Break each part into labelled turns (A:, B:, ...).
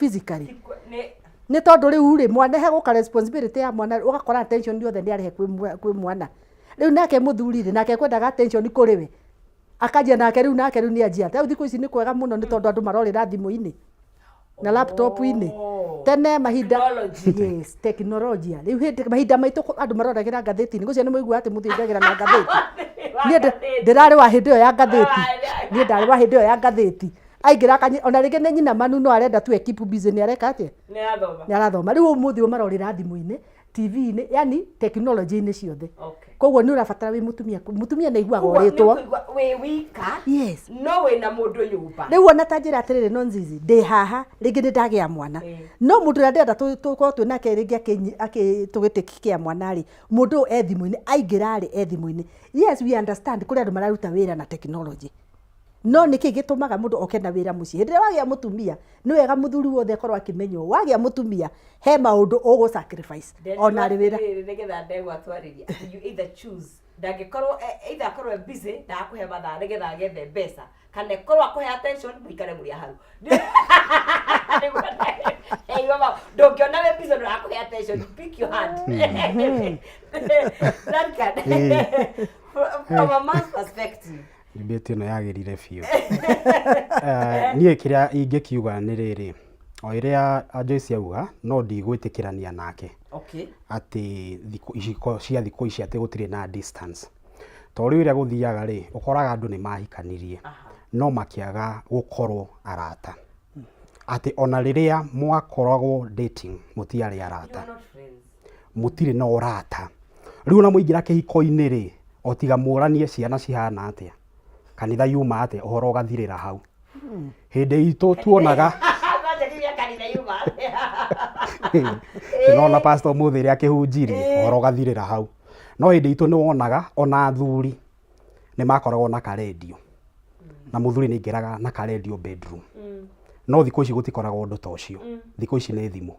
A: physically nä tondå rä u rä mwana he gå ka responsibility ya mwana ũgakora attention yothe nä arehe kwä mwana rä u nake må thuri rä nake kwendaga attention kå rä we akanjia nake rä u nä anjia rä u thikå ici nä kwega må no nä tondå andå marorä ra thimå-inä na laptop-inä tene mahinda yes teknolojia rä u mahinda maitå andå maroragä ra ngathäti-inä gå cio nä må igua atä må thiagä ra na ngathäti niä ndä rarä wa hä ndä ä yo ya ngathäti niä ndarä wa hä ndä ä yo ya ngathäti aingä ra ona rä ngä nä nyina manu no arenda tu ekipu busy nä areka atä nä arathoma rä u må thä å marorä ra thimå-inä TV-inä yani teknolojĩ-inä ciothe koguo nä å rabatara wä må tumia nä aiguaga å rä two
B: wä wika no wä na må ndå nyumba
A: rä u ona ta njä ra atä rä rä nonzizi ndä haha rä ngä nä ndagä a mwana no må ndå å rä a ndärenda tå korwo twä nake rä ngä tå gä tä kä a mwana rä må ndå e thimå-inä aingä rarä e thimå-inä yes we understand kå rä andå mararuta wä ra na teknolojĩ no nä kä gä tå maga må ndå oke na wä ra må ciä hä ndä ä rä a wagä a må tumia nä wega må thuri wothe akorwo akä menywo wagä a må tumia he maå ndå å gå sacrifice ona rä wä ra
B: nä getha ndegwa twarä ria you either choose ndangä korwo either akorwo busy ndakå he mathaa nä getha agethe mbeca kana korwo akå he attention må ikare må rä a hau ndå ngä ona wä busy ndå rakå he attention pick your hand from a man's perspective
C: Debate ĩno yagĩrire biũ. Niĩ kĩrĩa ingĩkiuga nĩ rĩrĩ, o ĩrĩa Joyce auga no ndigwĩtĩkĩrania nake atĩ iciko cia thikũ ici atĩ gũtirĩ na distance. To rĩu ũrĩa gũthiaga rĩ, ũkoraga andũ nĩ mahikanirie no makĩaga gũkorwo arata. Atĩ ona rĩrĩa mwakoragwo dating mũtiarĩ arata, mũtirĩ na ũrata. Rĩu ona mũingĩra kĩhiko-inĩ rĩ, o tiga mũranie ciana cihana atĩa, kanitha yuma atä ũhoro ũgathirĩra hau. Hĩndĩ itũ tuonaga nona pastor mũthĩ rĩa kĩhunjirie ũhoro ũgathirĩra hau. No hĩndĩ itũ nĩ wonaga ona athuri nĩ makoragwo na karendio na mũthuri nĩ aingĩraga na karendio bedroom. No thikũ ici gũtikoragwo ũndũ ta ũcio. Thikũ ici nĩ thimũ.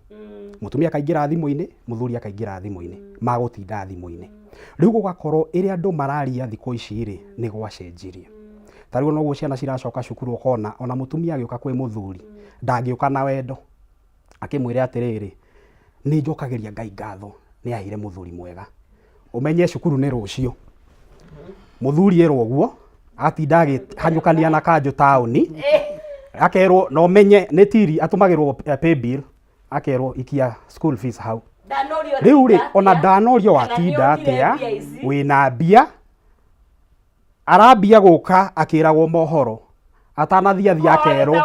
C: Mũtumia akaingĩra thimũ-inĩ, mũthuri akaingĩra thimũ-inĩ, magũtinda thimũ-inĩ. Rĩu gũgakorwo ĩrĩa andũ mararia thikũ ici rĩ nĩ gwacenjirie. Tarĩu no ciana ciracoka cukuru ukona ona mũtumia agĩũka kwĩ mũthuri ndangĩũka na wendo akĩmwĩre atĩrĩrĩ nĩ njokagĩria Ngai ngatho nĩ aheire mũthuri mwega. Ũmenye cukuru nĩ rũciũ. Mũthuri erwo ũguo atinda agĩhanyũkania na kanjũ taũni akerwo no menye nĩ tiri atũmagĩrwo pay bill akerwo ikia school fees hau. Rĩu rĩ ona ndanorio watinda atĩa wĩna mbia arambia gũka akĩragwo mohoro atanathiathia akerwo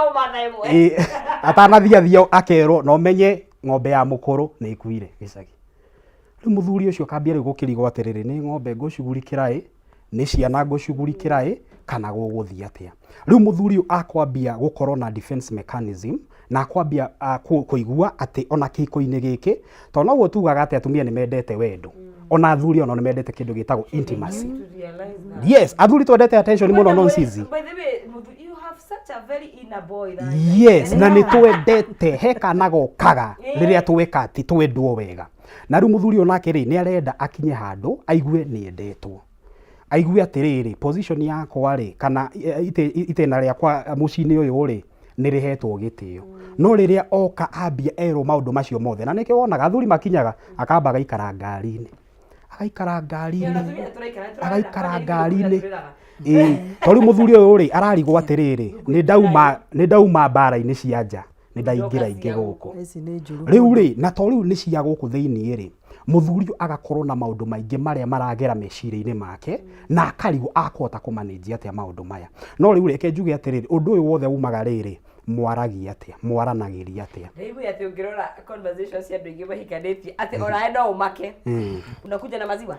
C: atanathiathia akerwo no menye ng'ombe ya mũkũrũ nĩ ikuire gĩcagi. Rĩu mũthuri ũcio akambia rĩu gũkĩrigwo atĩrĩrĩ nĩ ng'ombe ngũcugurikĩra nĩ ciana ngũcugurikĩra kana gũgũthiĩ atĩa. Rĩu mũthuri akwambia gũkorwo na defense mechanism na akwambia kũigua atĩ ona kĩhiko-inĩ gĩkĩ to noguo tugaga atĩ atumia nĩ mendete wendo ona athuri ona nĩ mendete kĩndũ gĩtagwo intimacy. Yes, athuri twendete attention mũno nonsense.
B: By the way, you have such a very inner boy that
C: yes, na nĩ twendete he kana gokaga rĩrĩa tweka atĩ twendwo wega. Na rĩu mũthuri onake rĩ nĩ arenda akinye handũ aigue nĩ endetwo. Aigue atĩrĩrĩ position yakwa rĩ kana itena rĩakwa mũciĩ-inĩ ũyũ rĩ nĩ rĩhetwo gĩtĩo. No rĩrĩa oka ambia erwo maũndũ macio mothe na nĩkĩo wonaga athuri makinyaga akamba agaikara ngari-inĩ. Agaikara ngari-inĩ. Agaikara ngari-inĩ. To rĩu mũthuri ũyũ rĩ ararigwo atĩrĩrĩ nĩ ndauma mbara-inĩ cia nja nĩ ndaingĩra ingĩ gũkũ. Rĩu rĩ na to rĩu nĩ cia gũkũ thĩinĩ rĩ mũthuri agakorwo na maũndũ maingĩ marĩa maragera meciria-inĩ make na akarigwo akũhota kũmanage atĩa maũndũ maya. No rĩu reke njuge atĩrĩrĩ ũndũ ũyũ wothe umaga rĩrĩ mwaragia atĩa mwaranagĩria atĩa.
B: Rĩu atĩ ũngĩrora conversation cia andũ aingĩ mahikanĩtie atĩ oraenda ũmake unakuja na maziwa.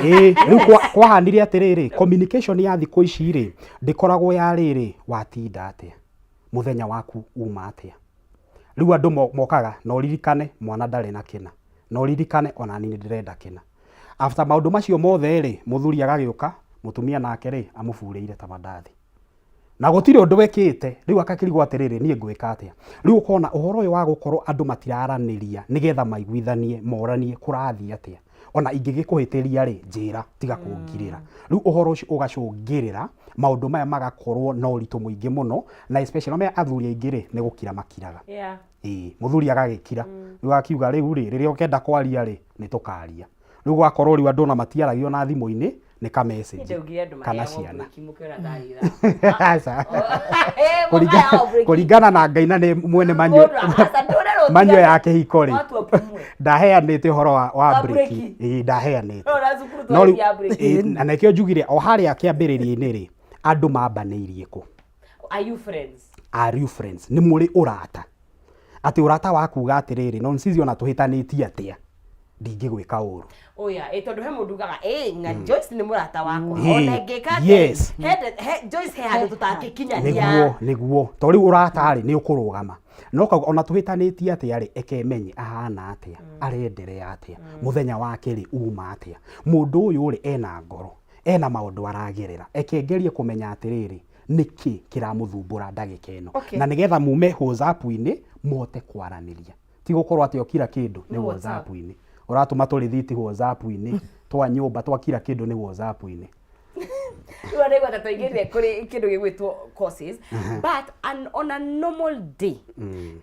C: Rĩu kwahanire atĩrĩrĩ communication ya thikũ ici rĩ ndĩkoragwo ya rĩrĩ watinda atĩa mũthenya waku uma atĩa. Rĩu andũ mokaga no ririkane mwana ndarĩ na kĩna no ririkane ona nĩ ndĩrenda kĩna. After maũndũ macio mothe rĩ mũthuri agagĩũka mũtumia nake rĩ amũbũrĩire ta mandathi na gũtirĩ ũndũ wekĩte. Rĩu akakĩrigwo atĩrĩrĩ niĩ ngwĩka atĩa. Rĩu ũkona ũhoro ũyũ wa gũkorwo andũ matiraranĩria nĩgetha maiguithanie moranie kũrathiĩ atĩa ona ingĩgĩkũhĩtĩria rĩ njĩra tiga kũngirĩra rĩu ũhoro ũcio ũgacũngĩrĩra maũndũ maya magakorwo na ũritũ mũingĩ mũno na especially maya athuri aingĩ rĩ nĩ gũkira makiraga mũthuri agagĩkira rĩu akiuga rĩu rĩ rĩrĩa ũkenda kwaria rĩ nĩ tũkaria rĩu gwakorwo rĩu andũ na matiaragio na thimũ-inĩ nĩ ka message kana ciana kũringana na Ngai na nĩ mwene manyo ya kĩhiko rĩ ndaheanĩte ũhoro wa break ndaheanĩte no rĩu na nĩkĩo njugire o harĩa kĩambĩrĩria-inĩ rĩ andũ mambanĩirie kũ are you friends nĩ mũrĩ ũrata atĩ ũrata wakuga atĩrĩrĩ no ncizi ona tũhĩtanĩtie atĩa ndingĩgwĩka ũru
B: tondu he mundu ugaga na Joyce ni murata wako ona ngeka Joyce he handu tutakikinyania
C: niguo to riu urata ri ni ukurugama no ona tuhitanitie atia ri ekemenye ahana atia arenderea atia muthenya wake ri uma atia mundu uyu ri ena ngoro ena maundu aragerera ekengerie kumenya atiriri niki kiramuthumbura ndagika ino na nigetha mume WhatsApp-ini mote kwaraniria ti gukorwo ati okira kindu ni WhatsApp-ini uratuma tũrĩthiti WhatsApp-ini twa nyũmba twa kira kindu ni WhatsApp-ini
B: you are able to get kuri kindu gĩgwĩtwo courses but on a normal day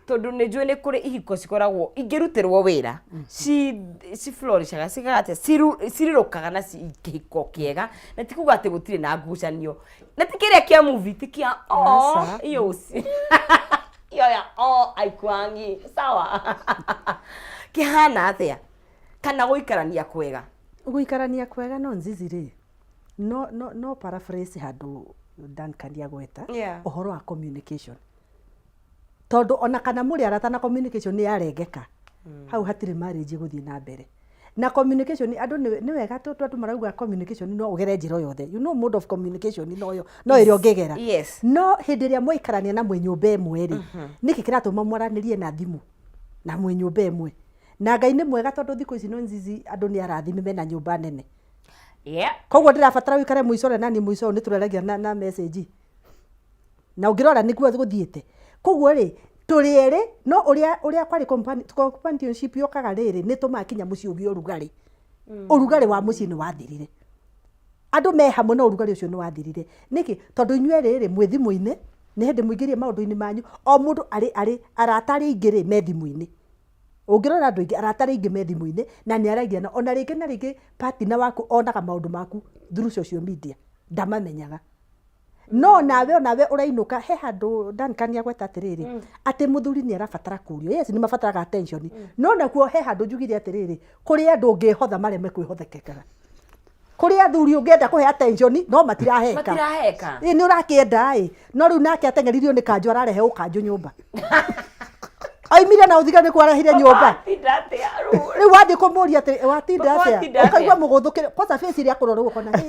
B: tondu nĩ njũĩ nĩ kuri ihiko cikoragwo ingĩrutirwo wĩra ci flourishaga cigate cirirũkaga na kĩhiko kĩega na ti kuga atĩ gũtirĩ na ngucanio na ti kĩrĩa kĩa movie ti kĩa iyo ya aikwangi sawa kihana atia kana guikarania kwega
A: no nzizire no paraphrase handu Duncan agweta uhoro wa communication tondu ona kana muri arata na communication ni yarengeka hau hatire marriage guthii na mbere na communication andu ni wega tu marauga communication no ugere njira yothe mode of communication no iri ongegera no hindi ria mwikarania na mwenyumba emwe ri niki kiratuma mwaranirie na thimu na mwenyumba emwe na Ngai ni mwega tondu thikũ ici no nzizi andu ni arathime mena nyumba nene koguo ndirabatara wikare muico na ni muico ni tureragia na message na ungirora niguo guthiete koguo ri turi eri no uria kwari companionship yokaga riri ni tumakinya muci ugi urugari wa muci ni wathirire andu me hamwe no urugari ucio ni wathirire niki tondu inyue riri mwi thimu-ini ni hindi muingirie maundu-ini manyu o mundu ari aratari ingiri me thimu-ini ungirora andu ingi aratari ingi me thimu-ini na ni aragiana ona ringi na ringi partner waku onaga maundu maku through social media ndamamenyaga no nawe urainuka he handu Duncan agweta atiriri ati muthuri ni arabatara kurio yes ni mabataraga attention no nakuo he handu njugire atiriri kuri andu ngihotha mareme kwihothekekaga kuri athuri ungienda kuhe attention no matiraheka ni urakienda no riu nake atengeririo ni kanjo ararehe ukanjo nyumba aimire na uthigani kwarahire nyumba riu wathi kumuria ati watinda atia ukaigua muguthukire kwanza face iria kurorwo kona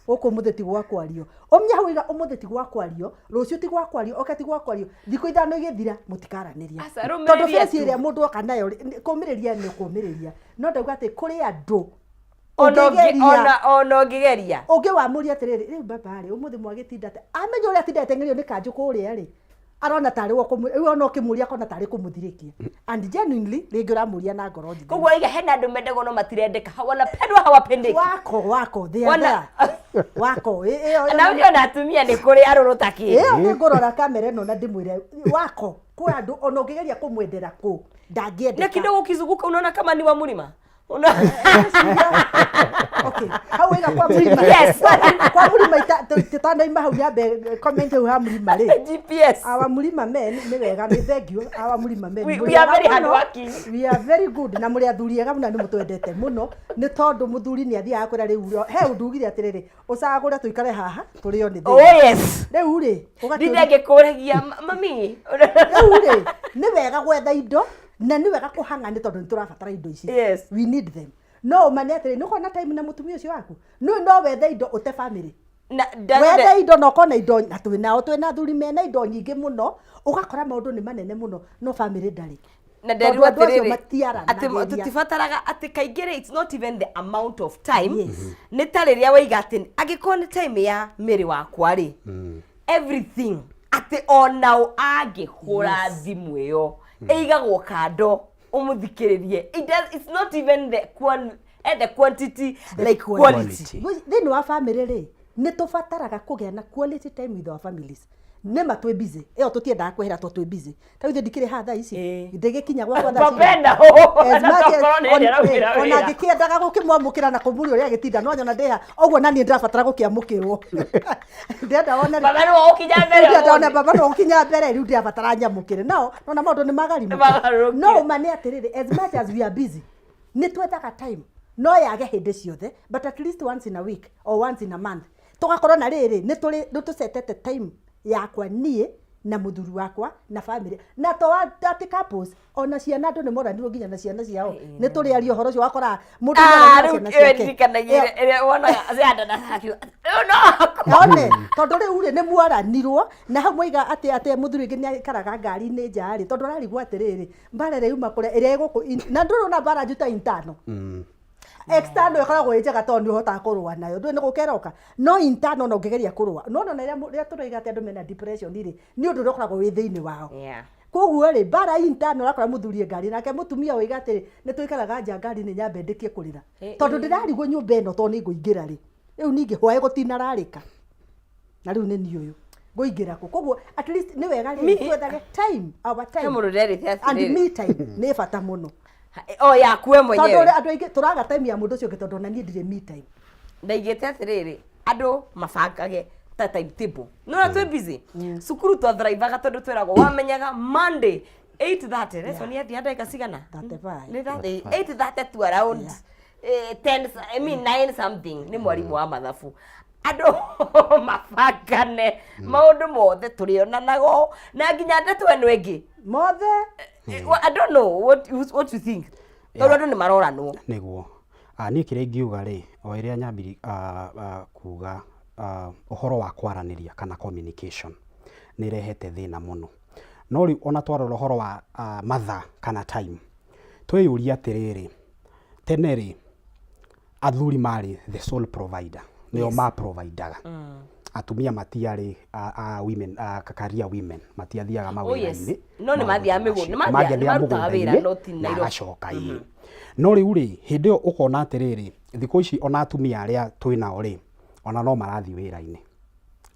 A: uko mutheti gwakwario omnya hwiga umutheti gwakwario rucio ti gwakwario okati gwakwario thiko ithano igithira mutikaraniria tondu face iria mundu oka nayo kumiriria ni kumiriria no ndauga ati kuri andu
B: ono ngigeria
A: ungi wamuria atiriri riu baba ri umuthi mwagitinda ati amenya uria tinda tengerio ni kanju kuria ri arona tari wo ona kimuria kona tari kumuthirikia and genuinely ringi uramuria na ngoro njithi
B: koguo iga hena andu mendego no matirendeka wanapendwa hawapendeki
A: wako they are there wako
B: na urio na atumia ni kuri arurutaki
A: ni ngorora kamera ino na ndimwire wako kwa andu ona ungigeria kumwendera ku ndangiendeka
B: na kidogo ukizunguka unaona kama ni wa mlima
A: okay how ega kwa mlima yes kwa mlima titanda ima hau nyambe comment hu ha mlima ri
B: GPS
A: awa mlima men ni wega ni thengio awa mlima men
B: we are very hard working
A: we are very good na muri athuri ega muna ni mutwendete muno ni tondu muthuri ni athia akura riu he undugire atiriri ucagura tuikare haha turio ni
B: oh yes
A: riu ri
B: ndithenge kuragia mami
A: riu ri ni wega gwetha indo na ni wega kuhang'ani tondu ni turabatara indo ici we need them no mane atiri nuko na time na mutumia ucio waku no wethe indo ute family na wethe indo no kona indo na twina thuri mena indo nyingi muno ugakora maundu ni manene muno no family ndari
B: na nderu atiriri ati tutibataraga ati kaingire it's not even the amount of time ni tariria waiga ati agikona ni time ya miri wakwa ri everything ati ona agihura thimu iyo eigagwo kando umuthikiririe it's not even the and the quantity like quality.
A: Thĩinĩ wa family rĩ nĩ tũbataraga kũgĩa na quality time with our families. Nema twĩ busy ĩyo tũtiendaga kwehera twĩ busy ta ithuĩ ndikĩrĩ haha thaa ici ndĩgĩkinya gwakwa thaa ona ngĩkĩendaga gũkĩmwamũkĩra na kũmũria ũrĩa agĩtinda no nyona ndĩha ũguo na niĩ ndĩrabatara gũkĩamũkĩrwo ndĩrenda wone
B: baba no ũkinya mbere
A: ndĩrenda baba no ũkinya mbere rĩu ndĩrabatara nyamũkĩre no na maũndũ nĩ magarimu no ma nĩ atĩrĩrĩ as much as we are busy nĩ twethaga time no yage hĩndĩ ciothe but at least once in a week or once in a month tũgakorwo na rĩrĩ nĩ tũcetete time yakwa niĩ na mũthuri wakwa na family na to ati couples ona ciana andũ nĩ moranirwo nginya na ciana ciao nĩ tũrĩ ario horo ũcio wakora mũndũ na ciana ciake
B: ĩrĩa wonaga ciana na hakio
A: one tondũ rĩu rĩ nĩ mwaranirwo na hau moiga atĩ mũthuri ũngĩ nĩ aikaraga ngari-inĩ nja rĩ tondũ ararigwo atĩrĩrĩ mbara ĩrĩa yuma kũrĩa ĩrĩa ĩgũkũ na ndũrona mbara njuta intano external ĩkoragwo ĩnjega tondũ nĩ ũhotaga kũrũa nayo ndũĩ nĩ gũkeroka no internal no ũngĩgeria kũrũa no na rĩrĩa tũroiga atĩ andũ mena depression rĩ nĩ ũndũ ũrĩa ũkoragwo wĩ thĩinĩ wao koguo rĩ mbara internal ũrakora mũthuri ngari nake mũtumia oiga atĩ nĩ tũikaraga nja ngari-inĩ nyambe ndĩkie kũrĩra tondũ ndĩrarigwo nyũmba ĩno tondũ nĩ ngũingĩra rĩ rĩu ningĩ hwaĩ gũtinararĩka na rĩu nĩ niĩ ũyũ ngũingĩra kũ koguo at least nĩ wega rĩ twethage time our time and me time nĩ bata mũno
B: yakue mwenyewe
A: tondũ andũ aingĩ tũraga time ya mũndũ ũcio ũngĩ tondũ na niĩ ndirĩ me time
B: ndaigĩte atĩrĩrĩ andũ mabangage ta timetable no twĩ busy cukuru twathrivaga tondũ twĩragwo wamenyaga Monday 8:30 lesson yathi ndagĩka cigana 8:30 to around 10 I mean 9 something nĩ mwarimũ wa mathabu andũ mabangane maũndũ mothe tũrĩonanago na nginya ndeto ĩno ĩngĩ
A: mothe
B: I don't know what you think tondũ andũ nĩ maroranwo
C: nĩguo niĩ kĩrĩa ingiuga rĩ o ĩrĩa nyambiri kuga ũhoro wa kwaranĩria kana communication nĩ rehete thĩna mũno no rĩu ona twarora ũhoro wa mathaa kana time twĩyũria atĩrĩrĩ tene rĩ athuri marĩ the sole provider nĩo maprovidaga atumia matiarĩ women career women matiathiaga mawĩra-inĩ
B: no nĩ mathiaga mĩgũnda nĩ mathiaga wĩra no ti Nairobi
C: agacoka ĩ no rĩu rĩ hĩndĩ ĩyo ũkona atĩrĩrĩ thikũ ici ona atumia arĩa twĩnao rĩ ona no marathiĩ wĩra-inĩ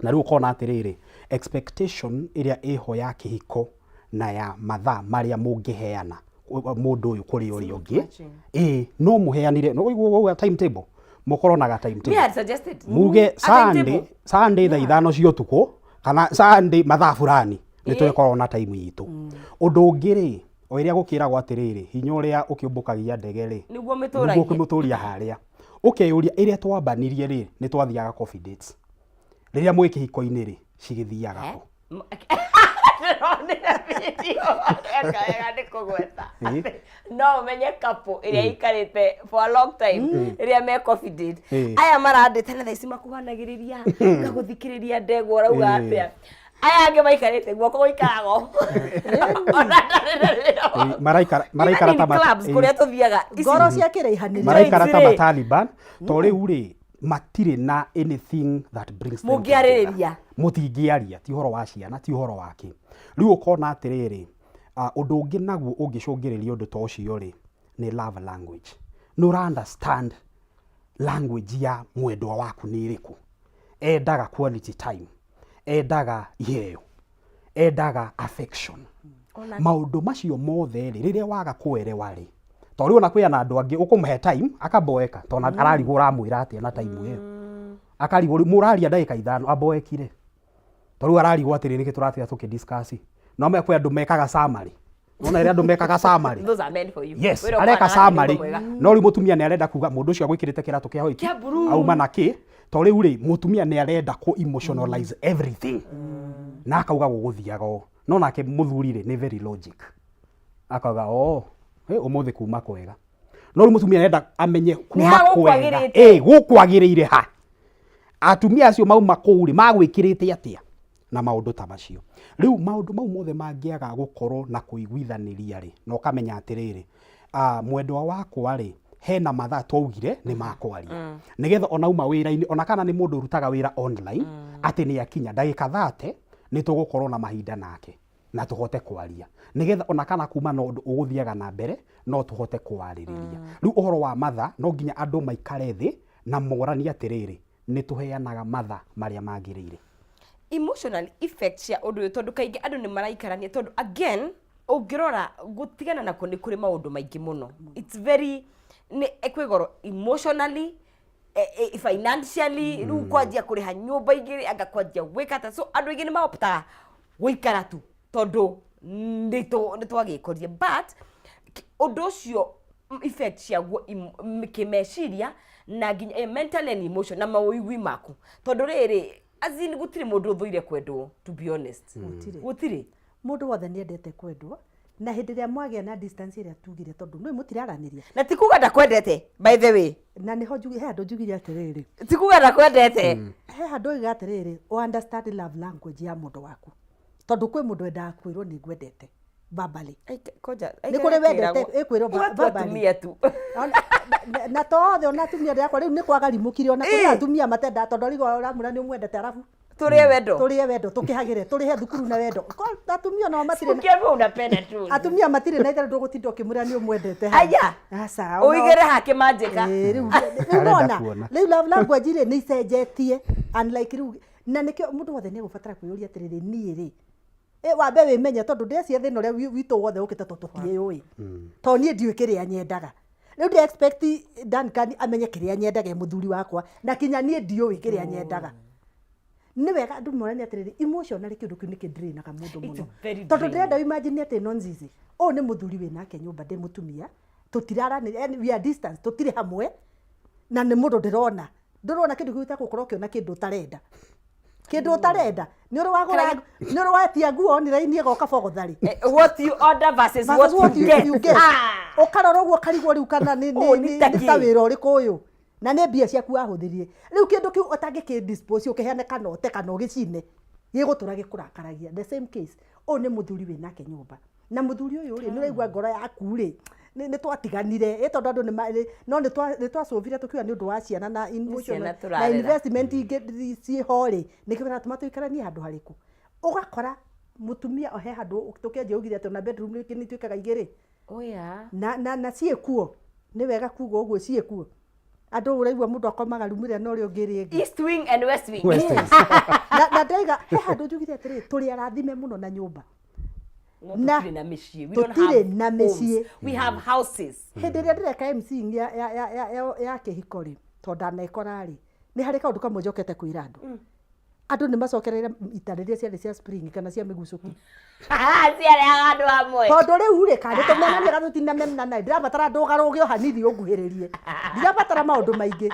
C: na rĩu ũkona atĩrĩrĩ expectation ĩrĩa ĩho ya kĩhiko na ya mathaa marĩa mũngĩheana mũndũ ũyũ kũrĩ ũrĩa ũngĩ no mũheanire no ũguo timetable mũkorwo na timetable muge Sunday thaa ithano cia ũtukũ kana Sunday mathaa fulani nĩ twĩkorwo na time itũ ũndũ ũngĩ rĩ o ĩrĩa gũkĩragwo atĩrĩrĩ hinya ũrĩa ũkĩũmbũkagia ndege rĩ
B: nĩguo
C: ũkĩmũtũria harĩa ũkeyũria ĩrĩa twambanirie rĩ nĩ twathiaga coffee dates rĩrĩa mwĩ kĩhiko-inĩ rĩ cigĩthiaga kũ
B: no menye couple ĩrĩa ikarĩte for a long time ĩrĩa me coffee date aya marandĩte na thaici makuhanagĩrĩria ngagũthikĩrĩria ndegwa rauga atĩa aya angĩ maikarĩte guoko gũikarago
C: maraikara ta
B: clubs kũrĩa tũthiaga
A: ngoro ciakĩraihanĩria
C: maraikara ta Taliban to rĩu rĩ matirĩ na anything that brings them
B: mũngĩarĩrĩria
C: mũtingĩaria ti ũhoro wa ciana ti ũhoro wake rĩu ũkona atĩrĩrĩ ũndũ ũngĩ naguo ũngĩcũngĩrĩria ũndũ ta ũcio rĩ nĩ love language nĩ understand language ya mwendwa waku nĩ ĩrĩkũ endaga quality time endaga iheo endaga affection maũndũ macio mothe rĩ rĩrĩa waga kũerewa rĩ tondũ ona kwĩna andũ angĩ ũkũmũhe time akaboeka tondũ ararigwo ũramwĩra atĩa na time ĩyo akarigwo mũraria ndagĩka ithano aboekire tondũ ararigwo atĩrĩ nĩkĩ tũrathiĩ tũkĩdiscuss no mekwe andũ mekaga summary Ona ĩrĩa andũ mekaga summary.
B: Those are meant for you.
C: Yes, areka summary. No rĩu mũtumia nĩ arenda kuga mũndũ ũcio agwĩkĩrĩte kĩratũ kĩa hoiki. Auma na kĩ? To rĩu rĩ mũtumia nĩ arenda ku emotionalize everything. Na akauga gũgũthiaga o. No nake mũthuri rĩ nĩ very logic. Akauga ũmũthĩ kuma kwega. No rĩu mũtumia arenda amenye kuma kwega. Gũkwagĩrĩire ha. Atumia acio mauma kũu rĩ magwĩkĩrĩte atĩa na maũndũ ta macio. Rĩu maũndũ mau mothe mangĩaga gũkorwo na kũiguithanĩria rĩ no kamenya atĩrĩrĩ mwendwa wakwa rĩ hena mathaa twaugire nĩ makwaria nĩgetha ona uma wĩra-inĩ ona kana nĩ mũndũ ũrutaga wĩra online atĩ nĩ akinya ndagĩka 30 nĩ tũgũkorwo na mahinda nake na tuhote kwaria nigetha ona kana kuma no undu uguthiaga na mbere no tuhote kwaririria riu uhoro wa matha no nginya andu maikare thi na morani atiriri ni tuheanaga matha maria magirire
B: emotional effects ya undu tondu kaingi andu ni maraikarania tondu again ungirora gutigana na kuri maundu maingi muno it's very ni ekwigoro emotionally financially riu kwanjia kuriha nyumba igiri anga kwanjia gwikata so andu ingi ni maopta guikara tu tondu ni twagikorie but undu ucio effects ya kimeciria na nginya mental and emotion na mawigwi maku tondu riri azini gutire mundu thuire kwendwo to be honest gutire
A: mundu wothe ni endete kwendwo na hindi ria mwagia na distance ria tugire tondu nui mutiraraniria
B: na tikuga ndakwendete by the way
A: na niho njugi he andu njugire atiriri
B: tikuga ndakwendete
A: he andu iga atiriri o understand love language ya mundu waku tondu kwi mundu endaga kwirwo ni ngwendete babali
B: koja
A: ni kuri wendete ikwirwo
B: babali tu
A: na tothe ona atumia riakwa riu ni kwaga rimukire ona kuri atumia matenda tondu rigo uramura ni mwendete arabu turie wendo tukihagire turihe thukuru na wendo atumia no matire
B: ukiambe unapenda tu
A: atumia matire na itara ndugutinda ukimura ni umwendete
B: aya
A: asa
B: uigere hake majika
A: riu unaona riu love language ire ni icenjetie unlike riu na nikio mundu wothe ni gubatara kwiyuria atiriri nie ri wambe wimenye tondu ndeci thina uria witu wothe ukite tututie ui to nie ndiwe kiria nyendaga riu ndi expect Duncan amenye kiria nyendaga muthuri wakwa na kinya nie ndiwe kiria nyendaga ni wega andu morani atiriri emotionally kindu kiu ni kidrainaga mundu muno tondu ndirenda imagine ati nonzizi o ni muthuri we nake nyumba ndi mutumia tutirarani we are distance tutire hamwe na ni mundu ndirona kindu kiu ta gukorwo kiona kindu tarenda kindu utarenda ni uri watia nguo ni raini goka bogothari
B: what you order versus what you get
A: ukarora uguo karigwo riu kana ni ta wira uriku uyu na ne mbia ciaku wahuthirie riu kindu kiu utangiki dispose ukiheane kana ote kana ugicine gigutura gikurakaragia the same case o ni muthuri we nake nyumba na muthuri uyu ri ni raigua ngoro yaku ri ni twatiganire tondu andu no ni twacovire tukiwa ni undu wa ciana na emotional na investment ingi ci hori ni kibera tumatuikarania handu hariku ugakora mutumia ohe handu tukianjia ugire ati na bedroom ni twikaga igiri
B: oya
A: na ciekuo ni wega kuga uguo ciekuo andu uraigua mundu akomaga rumire no ri ungiri ngi
B: east wing and west wing
A: na ndaiga he handu njugire atiri turi arathime muno na nyumba
B: na mishie we don't have
A: mishie
B: we have houses
A: hindi ria ndireka MC ya kihiko ri tonda nekora ri ni hari kaundu kamwe njokete kwira andu ni macokereire itariria ciari cia spring kana cia migucuki
B: ciari andu amwe
A: tondu riu ri kandi tumenane garutina memna na ndirabatara ndugaruge o hanini unguhiririe ndirabatara maundu maingi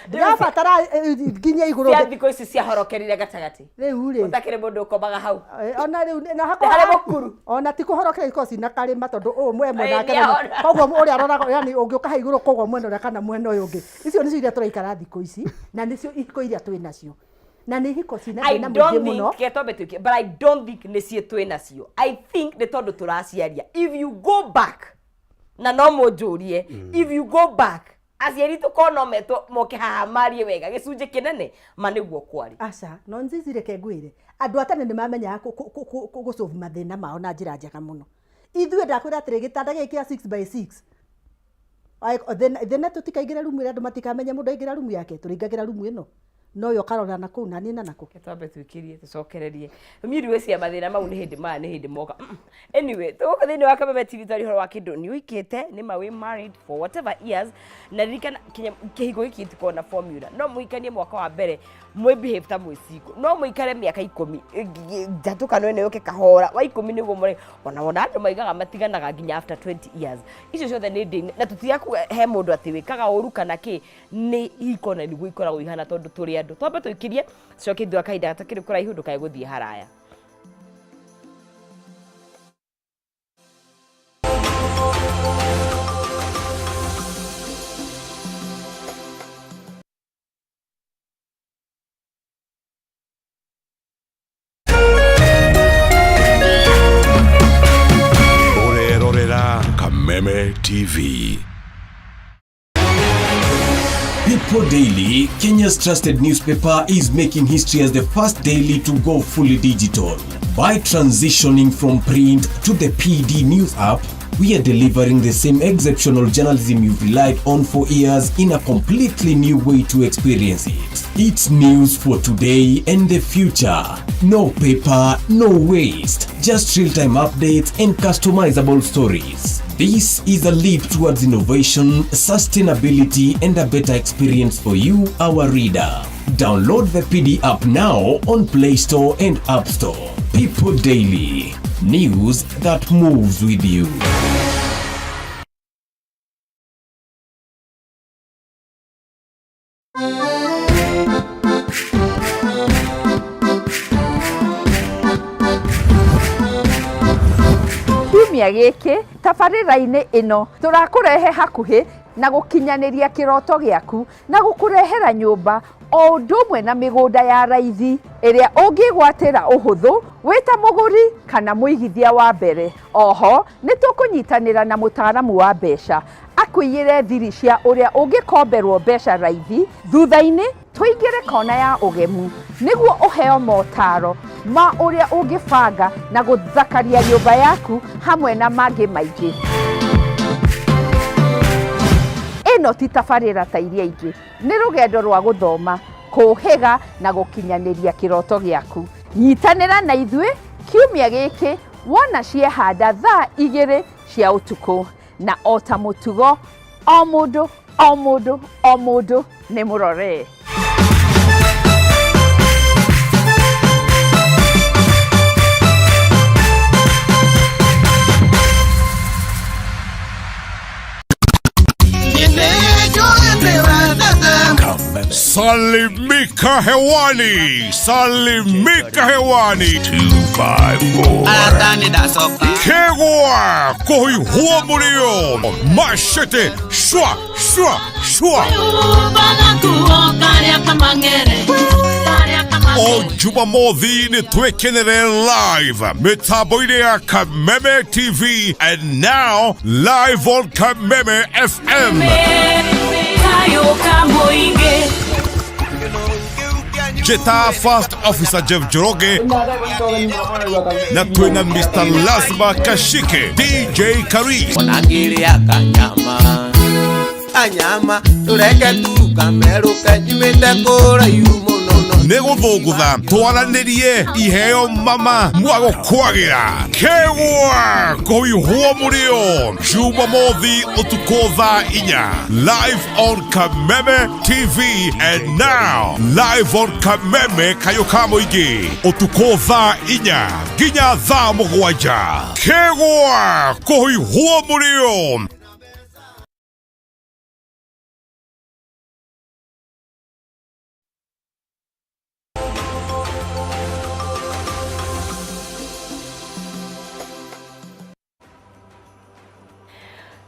A: ndirabatara nginya iguru
B: cia thiko ici cia horokerire gatagati
A: riu ri
B: utakire mundu ukomaga hau
A: ona riu na hakwa
B: hari mukuru
A: ona ti kuhorokera ikosi na karima tondu o mwena nake koguo uri aroraga yani ungiuka iguru koguo mwena uri kana mwena uyu ungi icio nicio iria turaikara thiko ici na nicio ihiko iria twi nacio na ni hiko cina na mwingi muno
B: but I don't think ni cie twi nacio I think ni tondu turaciaria if you go back na no munjurie if you go back aciari tukona meto moke haha marie wega gicunje kinene maniguo kwari
A: aca no nzizire ke ngwire andu atane ni mamenya gusolve mathina mao na njira njega muno ithuĩ ndakwĩra atĩrĩ gĩtanda gĩkĩ kĩa 6x6 then tutikaingĩra rumu ĩrĩa andũ matikamenya mũndũ aingĩra rumu yake tũrĩingagĩra rumu ĩno no yo karora na kuu na nina nako
B: twambe twikirie tucokererie miri we cia mathina mau ni hindi moka anyway tuko thini wa Kameme TV tari horo wa kindu ni wikite ni ma we married for whatever years na ririkana kihigo giki tikona formula no muikanie mwaka wa mbere mwe behave ta mwicigo no muikare miaka 10 njatuka no ene yoke kahora wa 10 niguo muri ona andu maigaga matiganaga nginya after 20 years icio ciothe ni ndini na tutiaku he mundu ati wikaga uru kana ki ni ikona ni guikoragwo ihana tondu turi andu twambe twikirie coke thwa kaida takiri kuraihu ndukae guthie haraya
D: Kameme TV. People Daily, Kenya's trusted newspaper, is making history as the first daily to go fully digital. By transitioning from print to the PD News app, we are delivering the same exceptional journalism you've relied on for years in a completely new way to experience it. It's news for today and the future. No paper, no waste. Just real-time updates and customizable stories. This is a leap towards innovation, sustainability, and a better experience for you, our reader. Download the PD app now on Play Store and App Store. People Daily. News that moves with you.
E: Kiumia giki tabarĩra-inĩ ĩno tũrakũrehe hakuhĩ na gũkinyanĩria kĩroto gĩaku na gũkũrehera nyũmba o ũndũ ũmwe na mĩgũnda ya raithi ĩrĩa ũngĩgwatĩra ũhũthũ wĩ ta mũgũri kana mũigithia wa mbere. Oho nĩ tũkũnyitanĩra na mũtaaramu wa mbeca akũiyĩre thiri cia ũrĩa ũngĩkomberwo mbeca raithi. Thutha-inĩ tũingĩre kona ya ũgemu nĩguo ũheo motaro ma ũrĩa ũngĩbanga na gũthakaria nyũmba yaku hamwe na mangĩ maingĩ. Ĩno ti tabarĩra ta iria ingĩ, nĩ rũgendo rwa gũthoma, kũhĩga na gũkinyanĩria kĩroto gĩaku. Nyitanĩra na ithuĩ kiumia gĩkĩ wona ciehanda thaa 2 cia ũtukũ, na o ta mũtugo o mũndũ nĩ mũrore.
F: Salimika hewani, salimika hewani. 254 Kegwa kuhihuwa mulio mashete shwa shwa shwa o Jumamothi ni twekenere live mitambo-inĩ ya Kameme TV and now live on Kameme FM. Jeta First Officer Jeff Joroge na twina Mr. Lazima Kashike, DJ Karis
G: Onagiria kanyama tureke tukameruka jimete kora yumo
F: Negothogutha twaranirie iheo mama mwago kwagira Kegwa kuhihuwa mulio Jumamothi utuko thaa 4 live on Kameme TV and now live on Kameme Kayoka Muingi utuko thaa 4 nginya thaa 7 Kegwa kuhihuwa mulio.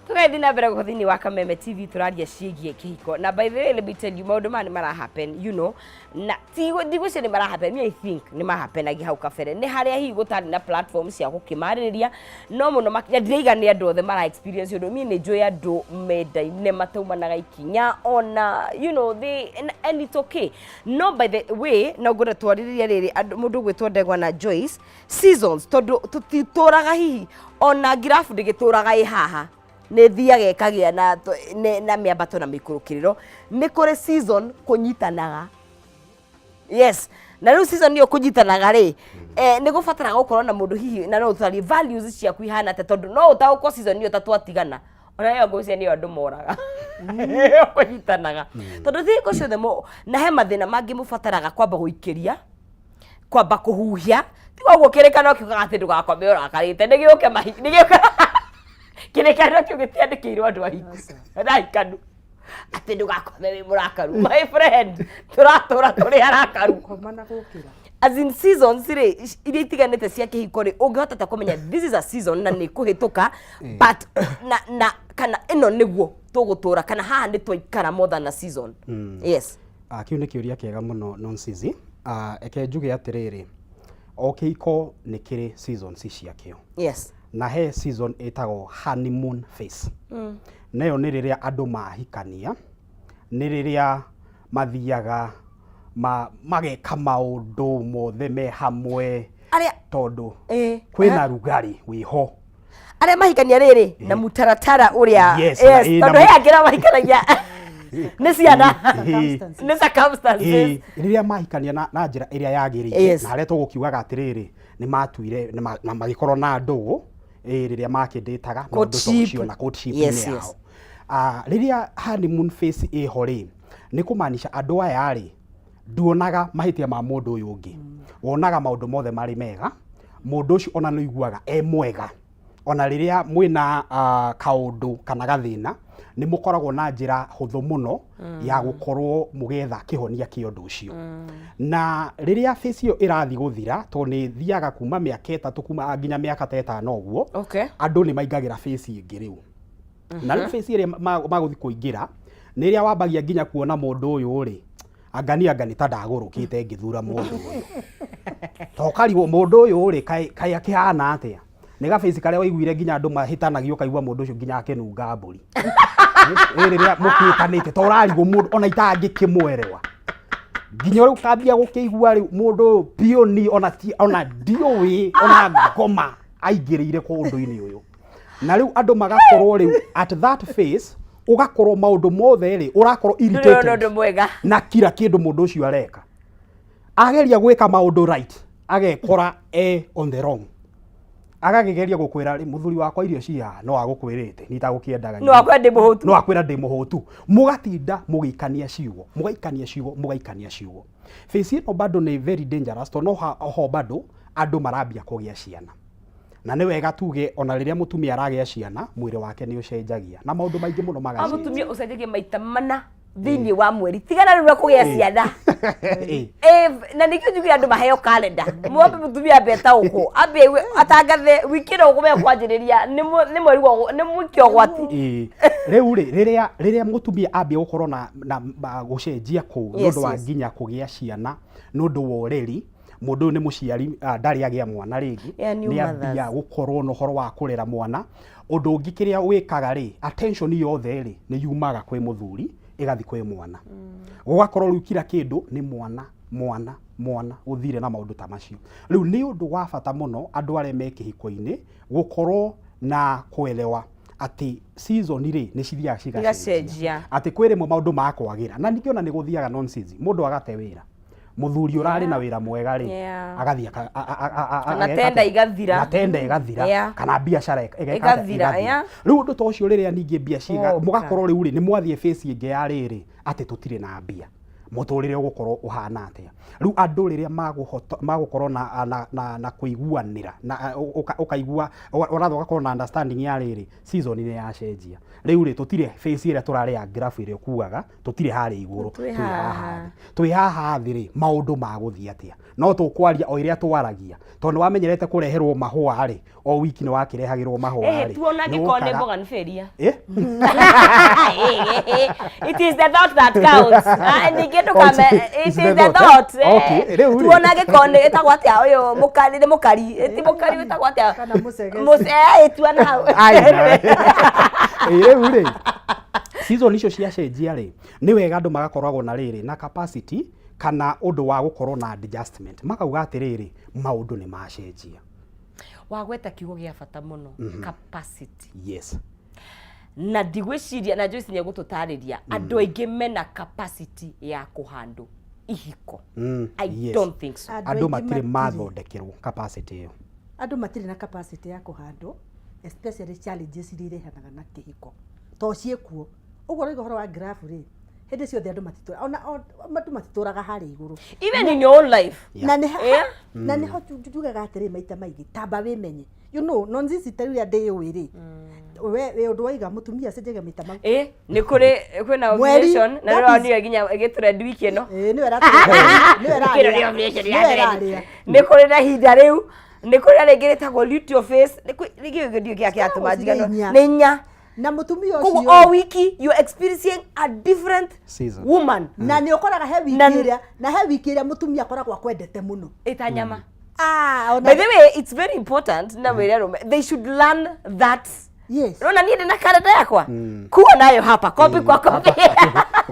B: Tugathina mbere guthini wa Kameme TV turaria ciĩgie kĩhiko na by the way let me tell you maũndũ maya nĩ mara happen you know na ndigũcio nĩ mara happen I think nĩ mahapenagia hau kabere nĩ harĩa hihi gũtarĩ na platform cia gũkĩmarĩrĩria no mũno makinya ndĩiga nĩ andũ othe mara experience ũndũ mimi nĩ njũĩ andũ mendaine mataumanaga ikinya ona you know and it's okay no by the way no ngũra twarĩrĩria rĩrĩ mũndũ gwĩtwo Ndegwa na Joyce seasons tondũ tũtitũraga hihi ona graph ndĩgĩtũraga haha nethiaga ĩkagĩa na mĩambato na mĩkũrũkĩrĩro nĩ kũrĩ season kũnyitanaga yes na rĩu season nĩyo kũnyitanaga rĩ nĩ gũbataraga gũkorwo na mũndũ hihi na no ũtarie values ciaku ihana ta tondũ no ũtagũkorwo season nĩyo ta twatigana ona yo ngũcia nĩyo andũ moraga kũnyitanaga tondũ thikũ ciothe na he mathĩna mangĩ mũbataraga kwamba gũikĩria kwamba kũhuhia tiga ũguo kĩrĩkanĩro kiugaga atĩ ndũgakome ũrakarĩte nĩgĩũke nĩgĩũke kĩrĩkanĩro kĩu gĩtiandĩkĩirwo andũ ahikanu atĩ ndũgakome wĩ mũrakaru my friend tũratũra tũrĩ arakaru as in seasons rĩ iria itiganĩte cia kĩhiko rĩ ũngĩhota ta kũmenya this is a season na nĩ kũhĩtũka but na kana ĩno nĩguo tũgũtũra kana haha nĩ twaikara more than a season yes
C: kĩu nĩ kĩũria kĩega mũno Nonsizi eke njuge atĩrĩrĩ o kĩhiko nĩ kĩrĩ seasons ciakĩo
B: yes
C: na he season ĩtagwo honeymoon phase nayo nĩ rĩrĩa andũ mahikania nĩ rĩrĩa mathiaga mageka maundu mothe me hamwe tondu kwina rugari wiho
B: aria mahikania riri na mutaratara uria tondu he angira mahikanagia ni ciana ni circumstances
C: riria mahikania na njira iria yagirire na aria tugukiugaga atiriri ni matuire na magikorwo na ndugu riria makinditaga na ndu tocio na courtship ni yao riria honeymoon phase iho ri ni kumaanisha andu aya ri nduonaga mahitia ma mundu uyu ungi wonaga maundu mothe mari mega mundu ucio ona no iguaga mwega ona riria mwina kaundu kana gathina ni mukoragwo na njira huthu muno ya gukorwo mugetha kihonia kiondu ucio na riria phase iyo irathi guthira to ni thiaga kuma miaka 3 kuma nginya miaka 5 uguo andu ni maingagira phase ingi riu na riu phase iria maguthi kuingira ni riria wambagia nginya kuona mundu uyu ri angani ta ndagurukite ngithura mundu uyu to kariwo mundu uyu ri kai akihana atia ni ga face kare waiguire nginya andu mahitanagio kaigua mundu ucio nginya akenunga mburi riria mukitanite to rarigwo mundu ona itangi kimwerewa nginya riu kambia gukigua riu mundu pioni ona diowi ona ngoma aingirire kundu-ini uyu na riu andu magakorwo riu at that phase ugakorwo maundu mothe ri urakorwo irritated na kila kindu mundu ucio areka ageria gwika maundu right agekora on the wrong agagegeria gukwira ri muthuri wakwa irio cia no agukwirite nitagukiendaga
B: no akwende muhutu
C: no akwira ndi muhutu mugatinda mugikania ciugo face ino bado ni very dangerous to no ho bado andu marambia kugia ciana na ni wega tuge ona riria mutumia aragia ciana mwiri wake ni ucenjagia na maundu maingi muno magacenjia
B: mutumia ucenjagia maita mana thini wa mweri tigana rura kugia ciana na nikio njugi andu maheo calendar mwambe mutumia beta uko abe atangathe wikira ugume kwanjiriria ni mweri wa ni mwikio gwati riria mutumia ambia gukorwo na gucenjia ku nundu wa nginya kugia ciana nundu wa ureri mundu ni muciari ndari agia mwana ringi ni ambia gukorwo no horo wa kurera mwana undu ungi kiria wikaga ri attention yothe ri ni yumaga kwi muthuri igathi kwi mwana gugakorwo riu kila kindu ni mwana uthire na maundu ta macio riu ni undu wa bata muno andu aria me kihiko-ini gukorwo na kuelewa ati season ri ni cithiaga cigacenjia ati kwirimo maundu makwagira na nikiona ni guthiaga nonsense mundu agate wira muthuri urari na wira mwega ri agathia na tenda igathira kana biashara igathira riu ndu tocio riria ningi biashara mugakorwo riu ri ni mwathie face ingi ya riri ati tutire na mbia muturire ugukorwo uhana atia riu andu riria magukorwo na kuiguanira na ukaigua uratho ugakorwo na understanding ya riri season ni yacenjia riu ri tutire face iria turari ya graph iria kuaga tutire hari iguru twi haha thiri maundu maguthia atia no tukwaria o iria twaragia tondu wamenyerete kureherwo mahua ri o wiki ni wakirehagirwo mahua ri tuona gikonde mboga ni feria it is the thought that counts and get to come it is the thought tuona gikonde etagwa atia uyu mukari ni mukari ti mukari etagwa atia
A: kana musege
B: tuana
C: uri season icio ciacenjia ri ni wega andu magakoragwo na riri na capacity kana undu wa gukorwo na adjustment makauga atiriri maundu ni macenjia
B: wagweta kiugo gia bata muno capacity
C: yes
B: na ndigwiciria na Joyce ni gututariria andu aingi mena capacity ya kuhandu ihiko I don't think so
C: andu matire mathondekirwo capacity iyo
A: andu matire na capacity ya kuhandu especially challenges irehanaga na kihiko to ciekuo uguo ri gohoro wa graph ri hindi ciothe andu matitura ona matu matituraga hari iguru
B: even in your own life
A: na ni ho tujugaga atiri maita maigi tamba wimenye you know nonsense tari ande wiri we undu waiga mutumia cenjaga maita mau
B: ni kuri kwina ovulation na ro ni ginya gitrend wiki ino
A: ni wera
B: ni kuri na hinda riu ni kuri arengeretagwo lit your face ni gigio kia atumajigano ni nya
A: na mutumia
B: ucio o wiki you experiencing a different
C: season
B: woman
A: na ni ukoraga he wikiria na he wikiria mutumia akoragwo akwendete muno
B: itanyama by the way it's very important na they should learn that
A: yes
B: rona ni na kalenda yakwa kuwa nayo hapa copy kwa copy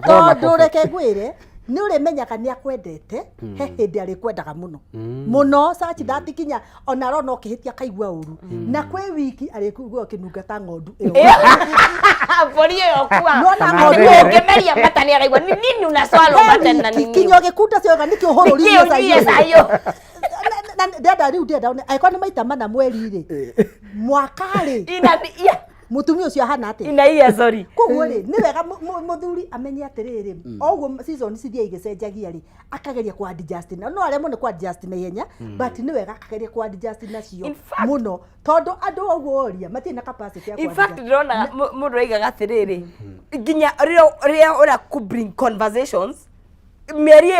A: tondu reke ngwire nä å rä menyaga nä akwendete he hä ndä arä kwendaga må no må no sachi ndatikinya ona rona å kä hä tia kaigua å ru na kwä wiki arä kuigua kä nunga ta ng'ondu ä
B: Mbũri ĩyo kuwa.
A: Nona ng'ondu
B: Ũngĩmeria mata nĩ araigua ni nini unaswallow mata na nini.
A: kinyo gä kunda cio nä kä å hå rå
B: Niye sayo.
A: ndenda rä u ndenda angĩkorwo nä maita mana mweri rä mwaka rä
B: Ina
A: mutumia å cio ahana atä
B: ina iya sorry.
A: koguo rä nä wega muthuri amenye atä rä rä oguo season cithia igĩcenjagia rĩ akageria kwa adjust no arĩa mũno kwa adjust na ihenya but nĩ wega akageria kwa adjust nacio mũno tondũ andũ oguo oria matirĩ na capacity ya kwa
B: in fact ndĩrona mũndũ aigaga atĩrĩrĩ nginya rĩrĩa ũra ku bring conversations meri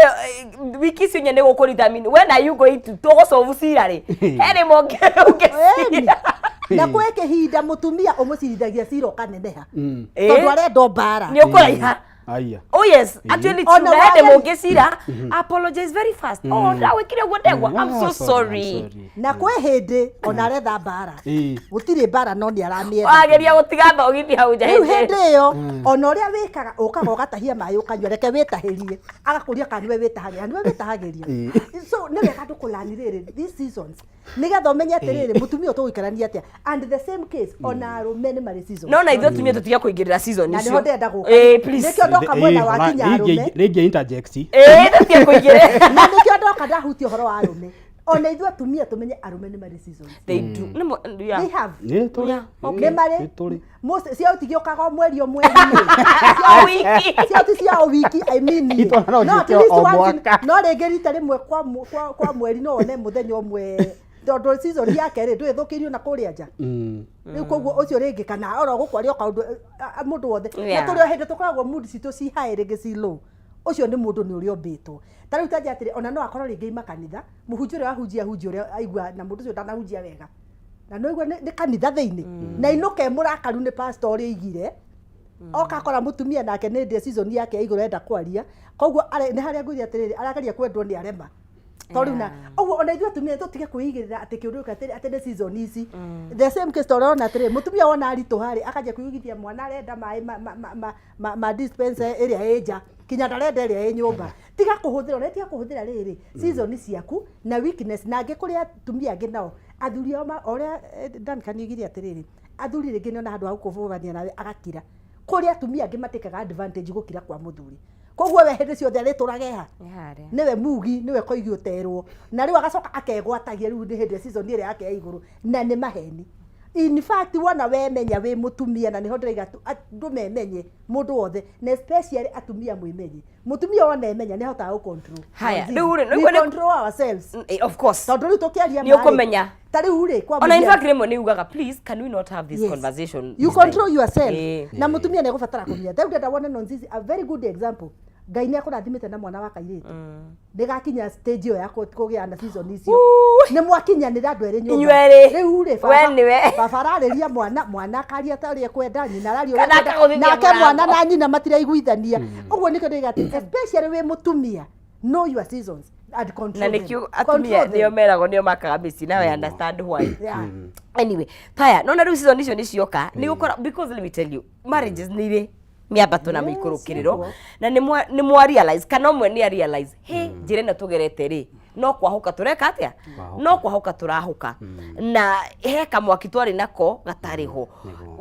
B: wiki icio nye nĩ gũkũrithamini when are you going to tũgũcovu cira rĩ herĩ mũngĩ
A: na kwä kä hinda må tumia å må cirithagia cira å kaneneha tondå arenda mbara
B: nĩ ũkũraiha.
C: Aya.
B: Oh yes, actually tunaende mũngĩ cira apologize very fast. Oh ndawĩkire ũguo ndegwa I'm so sorry.
A: na kwä hä ndä ona aretha mbara gå tirä mbara no nĩ aramĩenda
B: wageria gũtiga thogithi hau nja
A: rĩu hĩndĩ ĩyo ona ũrĩa wĩkaga ũkaga ũgatahia maĩ ũkanyua reke wĩtahĩrie agakũria kana nĩwe wĩtahagĩria nĩwe wĩtahagĩria so nĩ wega ndũkũrani rĩrĩ these seasons nĩgetha ũmenye atĩrĩrĩ mũtumia ũtũgũikarania atĩa and the same case ona arũme nĩ marĩ season
B: no na ithuĩ tumia tũtige kũingĩrĩra season
A: na
B: icio
A: nĩho ndenda gũka
B: please
A: nĩkĩo ndoka mwena wa kinya arũme
C: rĩngĩ interject
B: tũtige kũingĩrĩra
A: na nĩkĩo ndoka ndahutia ũhoro wa arũme ona ithuĩ atumia tũmenye arũme nĩ marĩ seasons
B: they do
A: they have
C: nĩ tũrĩ
A: nĩ marĩ
C: tũrĩ
A: cio tigĩũkaga mweri o mweri-inĩ cio ti cia o wiki I mean no rĩngĩ rita rĩmwe kwa mweri no one mũthenya ũmwe tondũ season yake rĩ ndũĩthũkĩirio na kũrĩa nja rĩu koguo ũcio rĩngĩ kana oro gũkwaria kaũndũ mũndũ wothe na tũrĩ o hĩndĩ tũkoragwo mood citũ ci high rĩngĩ ci low ũcio nĩ mũndũ nĩ ũrĩa ũmbĩtwo ta rĩu tanja atĩrĩ ona no akorwo rĩngĩ ima kanitha mũhunjia ũrĩa wahunjia ũrĩa aigua na mũndũ ũcio ndanahunjia wega na no igua nĩ kanitha thĩinĩ na inũke mũrakaru nĩ pastor ũrĩa igire oka akora mũtumia nake nĩ ndĩ season yake ya igũrũ enda kwaria koguo nĩ harĩa ngwĩria atĩrĩrĩ arageria kwendwo nĩ arema tondũ na ũguo ona ithuĩ atumia tũtige kwĩigĩrĩra atĩ kĩũndũ atĩ nĩ season ici the same case tũrona atĩrĩ mũtumia wona aritũha rĩ akanjia kwĩigithia mwana arenda maĩ dispenser ĩrĩa ĩ nja kinya ndarenda ĩrĩa ĩ nyũmba tiga kũhũthĩra rĩrĩ season ciaku na weakness na angĩ kũrĩa atumia angĩ nao athuri ao ũrĩa ndanikanigirie atĩrĩrĩ athuri rĩngĩ nĩona handũ ha gũkũbũbania nawe agakira kũrĩa atumia angĩ matĩkaga advantage gũkira kwa mũthuri koguo we hĩndĩ ciothe arĩtũrageha nĩwe mugi nĩwe koigi ũterwo na rĩu agacoka akegwatagia rĩu hĩndĩ season ĩrĩa yake ya igũrũ na nĩ maheni in fact wona wemenya wĩ mũtumia na nĩho ndĩraiga ndũmemenye mũndũ wothe na especially atumia mwĩmenye mũtumia wona emenya nĩ ahotaga gũcontrol
B: haya rĩu
A: control ourselves
B: of course
A: tondũ rĩu tũkĩaria
B: nĩ ũkũmenya
A: ta rĩu rĩ kwa
B: ona in fact rĩmwe nĩ ugaga please can we not have this conversation
A: you control yourself na mũtumia nĩ egũbatara kũmenya ta ndenda wone nonsense a very good example Ngai nĩ akũrathimĩte na mwana wa kairĩtu ndĩgakinya stage ĩyo ya kũgĩa na season icio nĩ mwakinyanĩra andũ erĩ nyũmba rĩu rĩ baba ararĩria mwana akaria ta ũrĩa ekwenda nyina araria ũrĩa ekwenda nake mwana na nyina matiraiguithania ũguo nĩkĩo ndĩiga atĩ especially wĩ mũtumia know your seasons and control
B: na nĩkĩo atumia nĩo meragwo nĩo makaga mĩci na we understand why anyway taya nona rĩu season icio nĩ cioka nĩ gũkora because let me tell you marriages nĩ irĩ miambato na mikurukiriro na ni mwa realize kana mwe ni realize he njire na tugerete ri no kwahuka tureka atia no kwahuka turahuka na he kamwaki twari nako gatariho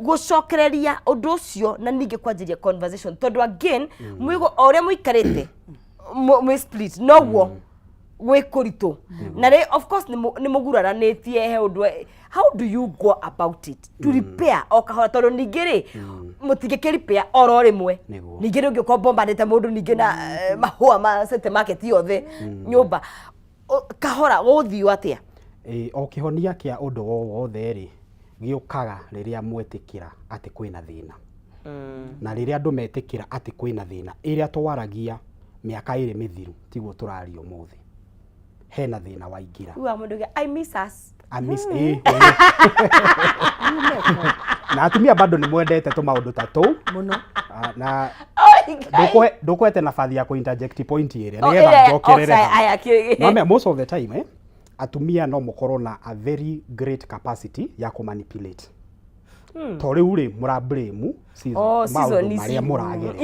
B: gucokereria undu ucio na ninge kwanjiria conversation tondu again mwigo oria muikarite mwe split noguo gwikuritu na of course ni muguraranitie he undu how do you go about it to repair o kahora tondu ninge ri mutige repair oro rimwe ninge ri ngiko bomba ndete mundu ninge na mahua ma city market yothe nyumba kahora guthio atia
C: o kihonia kia undu wothe ri giukaga riria mwetikira ati kwina thina na riria andu metikira ati kwina thina iria twaragia miaka iri mithiru tiguo turario muthi hena thina waingira
B: uwa mundu I miss us
C: I miss na atumia bado ni mwendete tu maundu ta tu
A: muno
C: na ndukwete nabathi ya ku-interject point ĩrĩa nĩgetha njokerere no most of the time atumia no mũkorwo na a very great capacity ya ku-manipulate to rĩu rĩ mũra-blame maũndũ marĩa mũrageria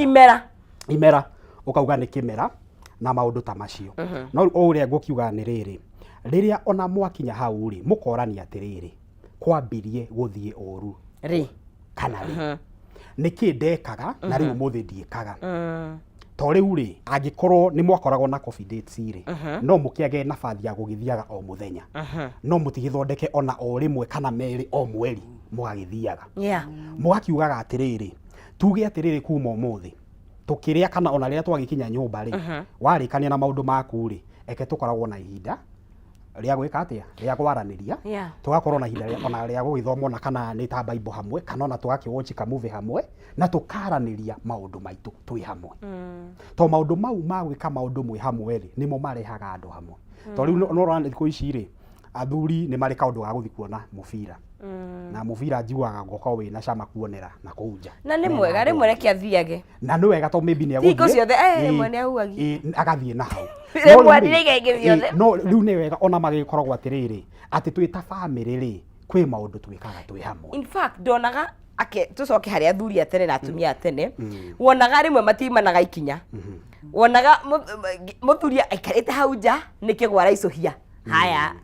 B: imera
C: ũkauga nĩ kĩmera na maundu ta macio no o uria ngukiuga ni riri riria ona mwakinya hau ri mukorani atiriri kwambirie guthie oru
B: ri
C: kana ri niki ndekaga na riu muthi ndiekaga to riu ri angikorwo ni mwakoragwo na coffee dates ri no mukiage nabathi ya gugithiaga o muthenya no mutigithondeke ona o rimwe kana meri o mweri mugagithiaga mugakiugaga atiriri tuge atiriri kuma umuthi tukiria kana ona riria twagikinya nyumba ri warikania na maundu maku ri eke tukoragwo na ihinda ria gwika atia ria kwaraniria tugakorwo na ihinda ona ria gugithoma na kana ni ta Bible hamwe kana ona tugakiwatch ka movie hamwe na tukaraniria maundu maitu twi hamwe to maundu mau magwika maundu mwe hamwe ri nimo marehaga andu hamwe to riu no rana thiko ici ri athuri ni mari kaundu ga guthi kuona mubira na mubira njiguaga ngoko wina cama kuonera na kuunja
B: na ni mwega rimwe reke athiage
C: na ni wega to maybe ni aguthie
B: thiko ciothe rimwe ni ahuagi
C: agathie na hau
B: rimwe ndirige ciothe
C: no riu ni wega ona magikoragwo atiriri ati twi ta family ri kwi maundu twikaga twi hamwe
B: in fact donaga ake tucoke haria athuri atene na atumia atene wonaga rimwe matimanaga ikinya wonaga muthuri aikarite hau nja nikigwara icohia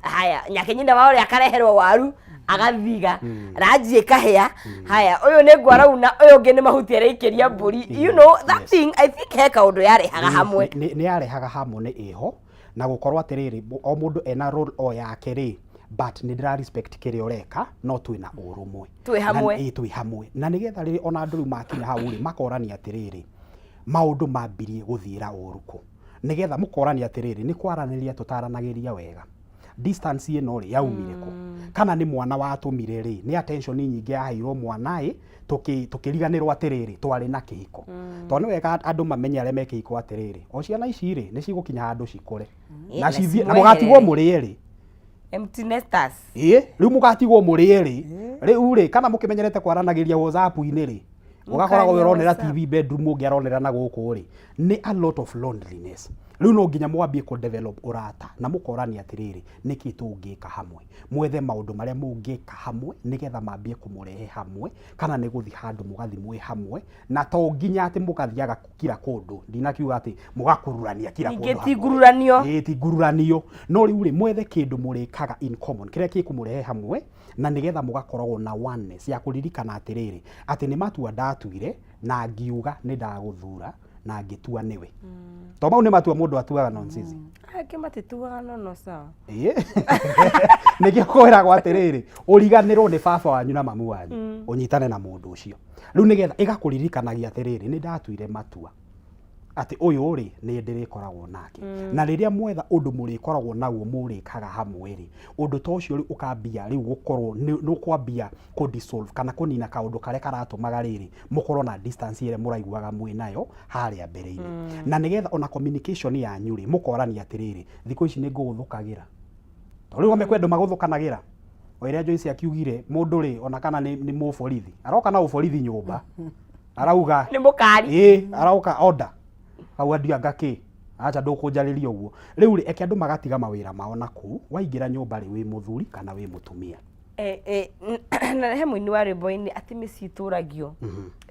B: haya nyakenyina wao ri akareherwo waru agathiga ranji kahea haya uyu ni ngwarauna uyu ngi ni mahuti areikiria mburi you know that thing I think he kaundu yarehaga hamwe
C: ni yarehaga hamwe ni iho na gukorwo atiriri o mundu ena role o yake ri but ni ndira respect kiri oreka no twina urumwe twi hamwe na nigetha riri ona nduru makinya hau ri makorani atiriri maundu mambirie guthira uruku nigetha mukorani atiriri ni kwaraniria tutaranagiria wega distance ino ri yaumire ko kana ni mwana watumire ri ni attention nyingi yahairwo mwana tukiriganirwo atiriri twari na kihiko to ni wega andu mamenye are mekihiko atiriri o ciana ici ri ni cigukinya handu cikore na cithie na mugatigwo muri ri
B: empty nesters
C: riu mugatigwo muri riu ri kana mukimenyerete kwaranagiria WhatsApp-ini ri ugakoragwo wironera TV bedroom ungiaronera na guku ri ni a lot of loneliness riu no nginya mwambie ku develop urata na mukorani atiriri niki tungika hamwe mwethe maundu maria mungika hamwe nigetha mambie kumurehe hamwe kana ni guthi handu mugathi mwe hamwe na to nginya ati mukathiaga kira kundu ndinakiuga ati mugakururania kira kundu
B: ningeti gururanio
C: ti gururanio no riu ri mwethe kindu murikaga in common kiria kikumurehe hamwe na nigetha mugakoragwo na oneness ya kuririkana atiriri ati ni matua ndatuire na ngiuga ni ndaguthura na ngitua niwe to mau ni matua mundu atuaga nonsense
B: ake matituaga no sawa
C: nigio kwera gwa atiriri uriganirwo ni baba wanyu na mamu wanyu unyitane na mundu ucio riu nigetha igakuririkanagia atiriri ni ndatuire matua ati uyu ri ni ndirikoragwo nake na riria mwetha undu murikoragwo naguo murikaga hamwe ri undu to ucio ri ukambia riu gukorwo ni kwambia ku dissolve kana kunina kaundu kare karatumaga riri mukorwo na distance ire muraiguaga mwe nayo haria mbere-ini na nigetha ona communication yanyu ri mukorania atiriri thiko ici ni nguguthukagira to riu mekwendo maguthukanagira oiria Joyce akiugire mundu ri ona kana ni muborithi aroka na uborithi nyumba arauga
B: ni mukari
C: arauka order au andu angaki acha ndukunjariria uguo riu ri eke andu magatiga mawira mao naku waingira nyumba ri wi muthuri kana wi mutumia
B: na he muini wa rwimbo-ini ati micii ituragio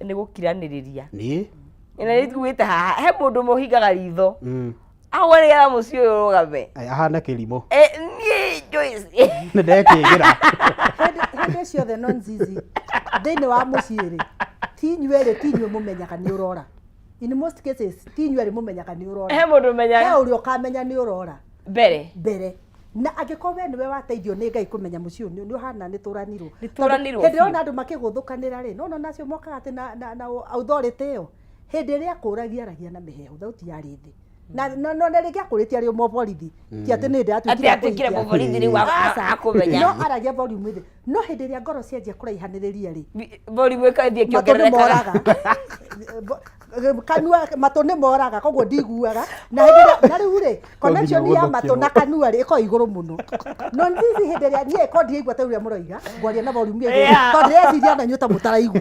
B: ni gukiraniriria
C: ni
B: na nituite haha he mundu muhingaga ritho awonera mucii uyu rugame
C: ahana kirimo
B: ni Joyce
C: ni ndekigira
A: hende ciothe no nzizi thiini wa mucii ri tinyuere tinyue mumenyaga ni urora in most cases tinyuere mumenyaga ni urora
B: he mundu menyaga
A: he uri ukamenya ni urora
B: mbere
A: na angikorwo we niwe wateithio ni Ngai kumenya mucii uyu ni uhana ni turanirwo
B: hindi
A: ona andu makiguthukanira ri no nacio mokaga ati na authority iyo hindi ria kuragia aragia na mihehu thauti ya rithi na rigia kuritia ri moborithi ti ati ni ndatuikira
B: ati atikire moborithi ri wa akumenya
A: no aragia volume thi no hindi ria ngoro cianjia kuraihaniriria ri
B: volume ikathie kiongerereka
A: kanua matu ni moraga koguo ndiguaga na riu ri connection ya matu na kanua ri iko iguru muno no ndizi hindi ria nie ko ndiigua ta uria muroiga ngwaria na volume igi to ndiciria na nyuta mutaraigua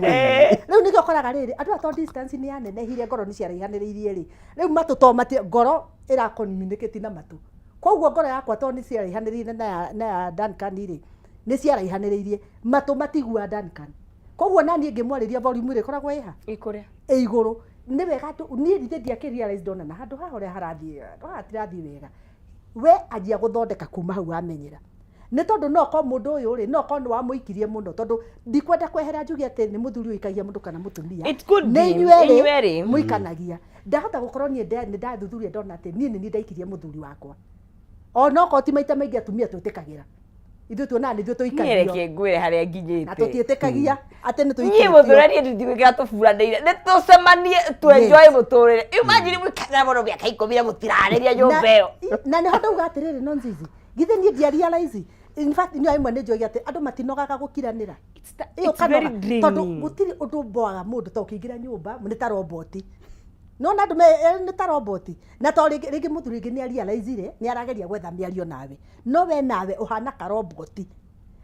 A: riu nikio koraga riri andu ato distance ni yanenehire ngoro ni ciaraihaniriirie ri riu matu to mati ngoro ira communicate na matu koguo ngoro yakwa to ni ciaraihaniriirie na ya Duncan ri ni ciaraihaniriirie matu matigua Duncan koguo nani ngimwariria volume ri koragwo iha
B: ikuria
A: iguru nĩ wega niĩ ndithĩtie akĩrealize ndona na handũ haha ũrĩa harathiĩ hatirathiĩ wega we anjia gũthondeka kuma hau wamenyera nĩ tondũ no ko mũndũ ũyũ rĩ no ko nĩ wamũikirie mũno tondũ ndikwenda kwehera njuge atĩ nĩ mũthuri ũikagia mũndũ kana mũtumia nĩ inyuerĩ mũikanagia ndahota gũkorwo niĩ nĩ ndathuthuria ndona atĩ niĩ nĩ ndaikirie mũthuri wakwa ona ko ti maita maingĩ atumia twĩtĩkagĩra ithuĩ tuonaga nĩthuĩ tũikagio
B: nĩreke ngwĩre harĩa nginyĩte
A: na tũtiĩtĩkagia atĩ nĩ
B: niĩ mũthũrani ndĩtigwĩkĩra tũburanĩire nĩ tũcemanie twenjoy mũtũrĩre imagine mũikagĩra mũno mĩaka 10 na mũtirarĩria nyũmba ĩyo
A: na nĩ ho ndauga atĩrĩrĩ Nonzizi githĩ niĩ ndiarealize in fact niĩ imwe nĩ njogi atĩ andũ matinogaga gũkiranĩra ĩyo kanoga tondũ gũtirĩ ũndũ mboaga mũndũ ta ũkĩingĩra nyũmba nĩ ta roboti nona andũ nĩ ta roboti na to rĩngĩ mũthuri rĩngĩ nĩ arealize nĩ arageria gwetha mĩario nawe no we nawe ũhana ka roboti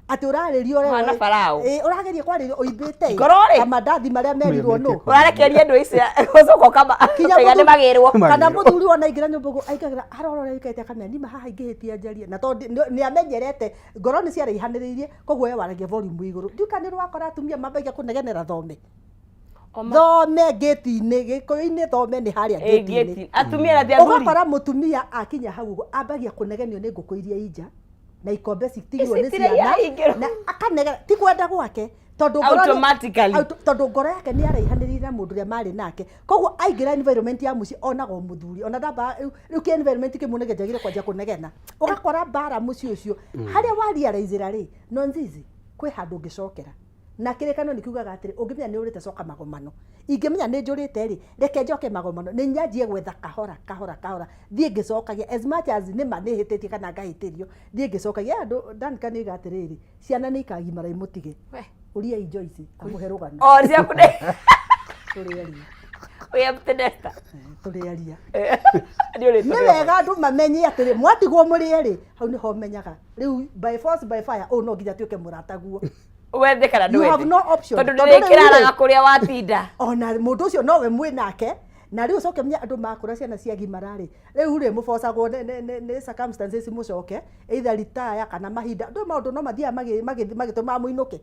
A: atĩ ũrarĩrio
B: ũhana Farao
A: ũrageria kwarĩrio ũimbĩte
B: ta
A: mandathi marĩa merirwo nũ
B: ũrarekeria andũ ici gũcoka kama nĩ magĩrwo
A: kana mũthuri wona ingĩra nyũmba aikagira arora ikaite kamera nima haha ingĩhĩtia njarie na tondũ nĩ amenyerete ngoro nĩ ciaraihanĩrĩirie koguo we waragia volume igũrũ ndiuka nĩ rwakora atumia mambagia kũnegenera thome thome gate-inĩ gĩkũyũ-inĩ thome nĩ harĩa gate-inĩ
B: atumia na athuri
A: ũgakora mũtumia akinya hau ambagia kũnegenio nĩ ngũkũ iria inja na ikombe citigirwo nĩ ciana na akanegera ti kwenda gwake tondũ ngoro yake nĩ araihanĩrĩire na mũndũ ũrĩa marĩ nake koguo aingĩra environment ya mũciĩ onaga mũthuri ona ndamba rĩu kĩ environment kĩmũnegenjagĩre kwanja kũnegena ũgakora mbara mũciĩ ũcio harĩa warealize rĩ Nonzizi kwĩ handũ ũngĩcokera na kĩrĩkanĩro nĩ kiugaga atĩrĩ ũngĩmenya nĩ ũrĩte coka magomano ingĩmenya nĩ njũrĩte rĩ reke njoke magomano nĩ nyanjie gwetha kahora thiĩ ngĩcokagia as much as nĩ ma nĩ hĩtĩtie kana ngahĩtĩrio thiĩ ngĩcokagia andũ Danica nĩ oiga atĩrĩrĩ ciana nĩ ikagimara imũtige ũria Joyce amũhe rũgano tũrĩaria nĩ wega andũ mamenye atĩrĩ mwatigwo mũrĩe rĩ hau nĩho menyaga rĩu by force by fire no nginya tuĩke mũrataguo
B: wethe kana
A: you have no option
B: tondũ ndĩrĩkĩraraga kũrĩa watinda
A: ona mũndũ ũcio nowe mwĩ nake na rĩu ũcoke menya andũ makũra ciana ciagimara rĩ rĩu rĩ mũbocagwo nĩ circumstances mũcoke either retire kana mahinda andũ maũndũ no mathiaga magĩtũma mũinũke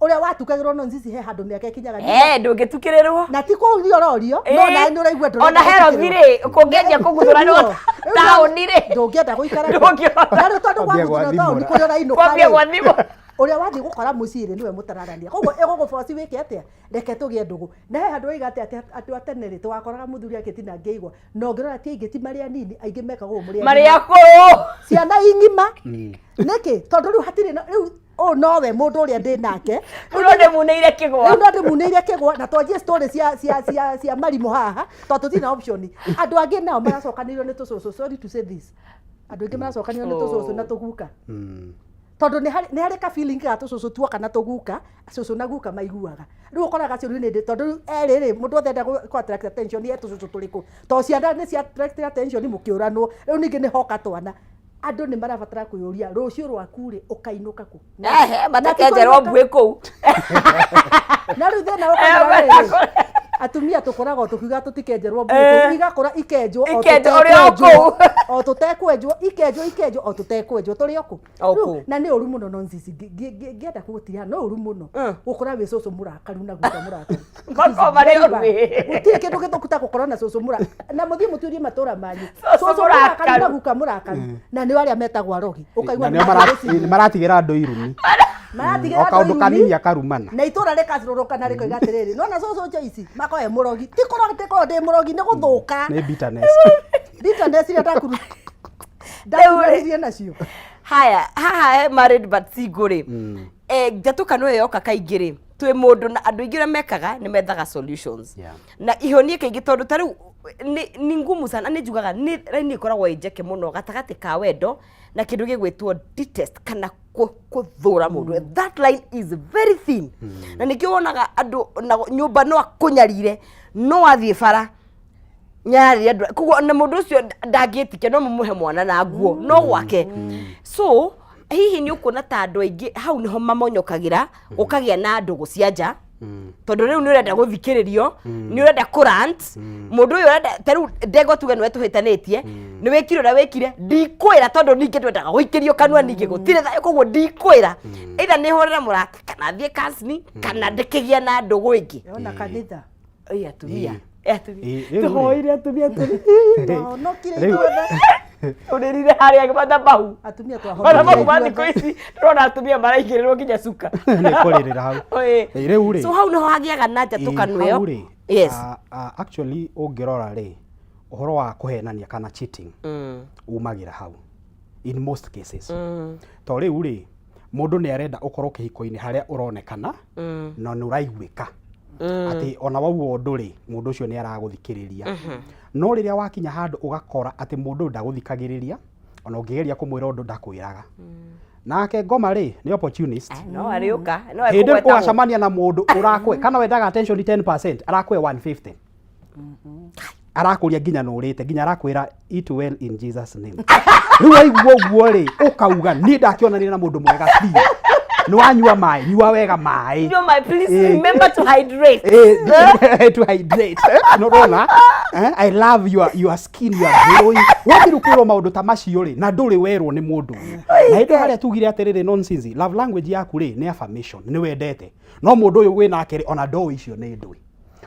A: ũrĩa watukagĩrwo Nonzizi he handũ mĩaka ikinyaga
B: ndũngĩtukĩrĩrwo
A: na ti kũrio rorio no na nĩ ũraigua ndũrenda
B: ona herothi rĩ kũngĩendia kũguthũra no taũni rĩ
A: ndũngĩenda gũikara na rĩu tondũ gwaguthũra taũni kũrĩa ũrainũka rĩ ũrĩa wathiĩ gũkora mũciĩ rĩ niwe mũtararania koguo ĩgũgũboci wĩke atĩa reke tũgĩe ndũgũ na he handũ oiga atĩ andũ a tene rĩ twakoraga mũthuri agĩtinangĩigua no ngĩrora ti aingĩ ti marĩ anini aingĩ mekagwo
B: marĩ akũrũ
A: ciana ing'ima nĩkĩ tondũ rĩu hatirĩ rĩu nowe mũndũ ũrĩa ndĩ nake
B: no ndĩmunĩire kĩgwa na twanjie story cia marimũ haha tondũ tũtirĩ na option andũ angĩ nao maracokanĩrio nĩ tũcũcũ sorry to say this andũ angĩ maracokanĩrio nĩ tũcũcũ na tũguka tondũ nĩ harĩ ka feeling ga tũcũcũ tuoka na tũguka cũcũ na guka maiguaga rĩu ũkoraga ciũria nĩ tondũ erĩ rĩ mũndũ othe enda gũ attract attention ye tũcũcũ tũrĩkũ tondũ ciana nĩ cia attract attention mũkĩũranwo rĩu ningĩ nĩ hoka twana andũ nĩ marabatara kwĩyũria rũciũ rwaku rĩ ũkainũka kũ matakenjerwo mbuĩ kũu
A: na rĩu thĩna ũkaga atumia tũkoragwo tũkiuga tũtikenjerwo mbuĩ igakora ikenjwo o tũtekwenjwo ikenjwo o tũtekwenjwo tũrĩ okũ na nĩ ũru mũno Nonzizi ngĩenda kũgũtiria no ũru mũno gũkora wĩ cũcũ mũrakaru na guka mũrakaru gũtirĩ kĩndũ gĩthũku gũkorwo na cũcũ mũrakaru na mũthiĩ mũtuĩrie matũra manyu cũcũ mũrakaru na guka mũrakaru na nĩ arĩa metagwo arogi ũkaigua
C: nĩ maratigĩra andũ irumi
A: maratigĩra
C: kaũndũ kanini akarumana
A: na itũra rĩkacũrũrũka na rĩkoiga atĩrĩrĩ nona cũcũ Joyce makoe mũrogi ti kũrogĩtĩkorwo ndĩ mũrogi nĩ gũthũka
C: nĩ
A: bitterness iria ndakuruhĩrie nacio
B: haya haha married but single rĩ njatũkano ĩyo yoka kaingĩ rĩ twĩ mũndũ na andũ aingĩ mekaga nĩ methaga solutions na ihonie kaingĩ tondũ ta rĩu nĩ ngumu sana nĩ njugaga nĩ ikoragwo njeke mũno gatagatĩ ka wendo na kĩndũ gĩgwĩtwo detest kana kũthũra mũndũ that line is very thin na nĩkĩo wonaga andũ na nyũmba no akũnyarire no athiĩ bara nyarĩria andũ koguo na mũndũ ũcio ndangĩtĩkia no mũmũhe mwana na nguo no gwake so hihi nĩ ũkuona ta andũ aingĩ hau nĩho mamonyokagĩra ũkagĩa na ndũgũ cia nja tondũ rĩu nĩ ũrenda gũthikĩrĩrio nĩ ũrenda kũrant mũndũ ũyũ ũrenda tarĩu ndego tuge nĩwe tũhĩtanĩtie nĩ wĩkire ũrĩa wĩkire ndikwĩra tondũ ningĩ twendaga gũikĩrio kanua ningĩ gũtirĩ thayũ koguo ndikwĩra either nĩ hũrĩre mũrata kana thiĩ kancini kana ndĩkĩgĩa na ndũgũ ĩngĩ
A: ona kanitha
B: atumia
A: tuhoire atumia tuli no kire itothe
B: Unirire hari agibata bau
A: atumia
B: Bana mau mathiko ici turona atumia maraigĩrĩrwo nginya cuka
C: nĩ kũrĩrĩra hau rĩu rĩ
B: so hau no hagiaga na njatũkanu ĩyo yes
C: actually ũngĩrora rĩ ũhoro wa kũhenania kana cheating umagĩra hau in most cases to rĩu rĩ mũndũ nĩ arenda ũkorwo kĩhiko-inĩ harĩa ũronekana na nĩ ũraiguĩka atĩ ona wauga ũndũ rĩ mũndũ ũcio nĩ aragũthikĩrĩria no rĩrĩa wakinya handũ ũgakora atĩ mũndũ ndagũthikagĩrĩria ona ũngĩgeria kũmwĩra ũndũ ndakwĩraga nake ngoma rĩ nĩ opportunist
B: no ariũka no
C: hĩndĩ ũgacemania na mũndũ ũrakwe kana wendaga attention 10% arakwe 150 arakũria nginya nũrĩte nginya arakwĩra eat well in Jesus name rĩu waigua ũguo rĩ ũkauga niĩ ndakĩonania na mũndũ mwega biũ nĩ wanyua maĩ nyua wega maĩ
B: no my please remember to hydrate
C: to hydrate no rona I love your skin you are glowing wabiru kwĩrwo maũndũ ta macio rĩ na ndũrĩ werwo nĩ mũndũ na hĩndĩ harĩa tugire atĩrĩrĩ nonsense love language yaku rĩ nĩ affirmation nĩ wendete no mũndũ ũyũ wĩ nake ona ndoo icio nĩ ndũĩ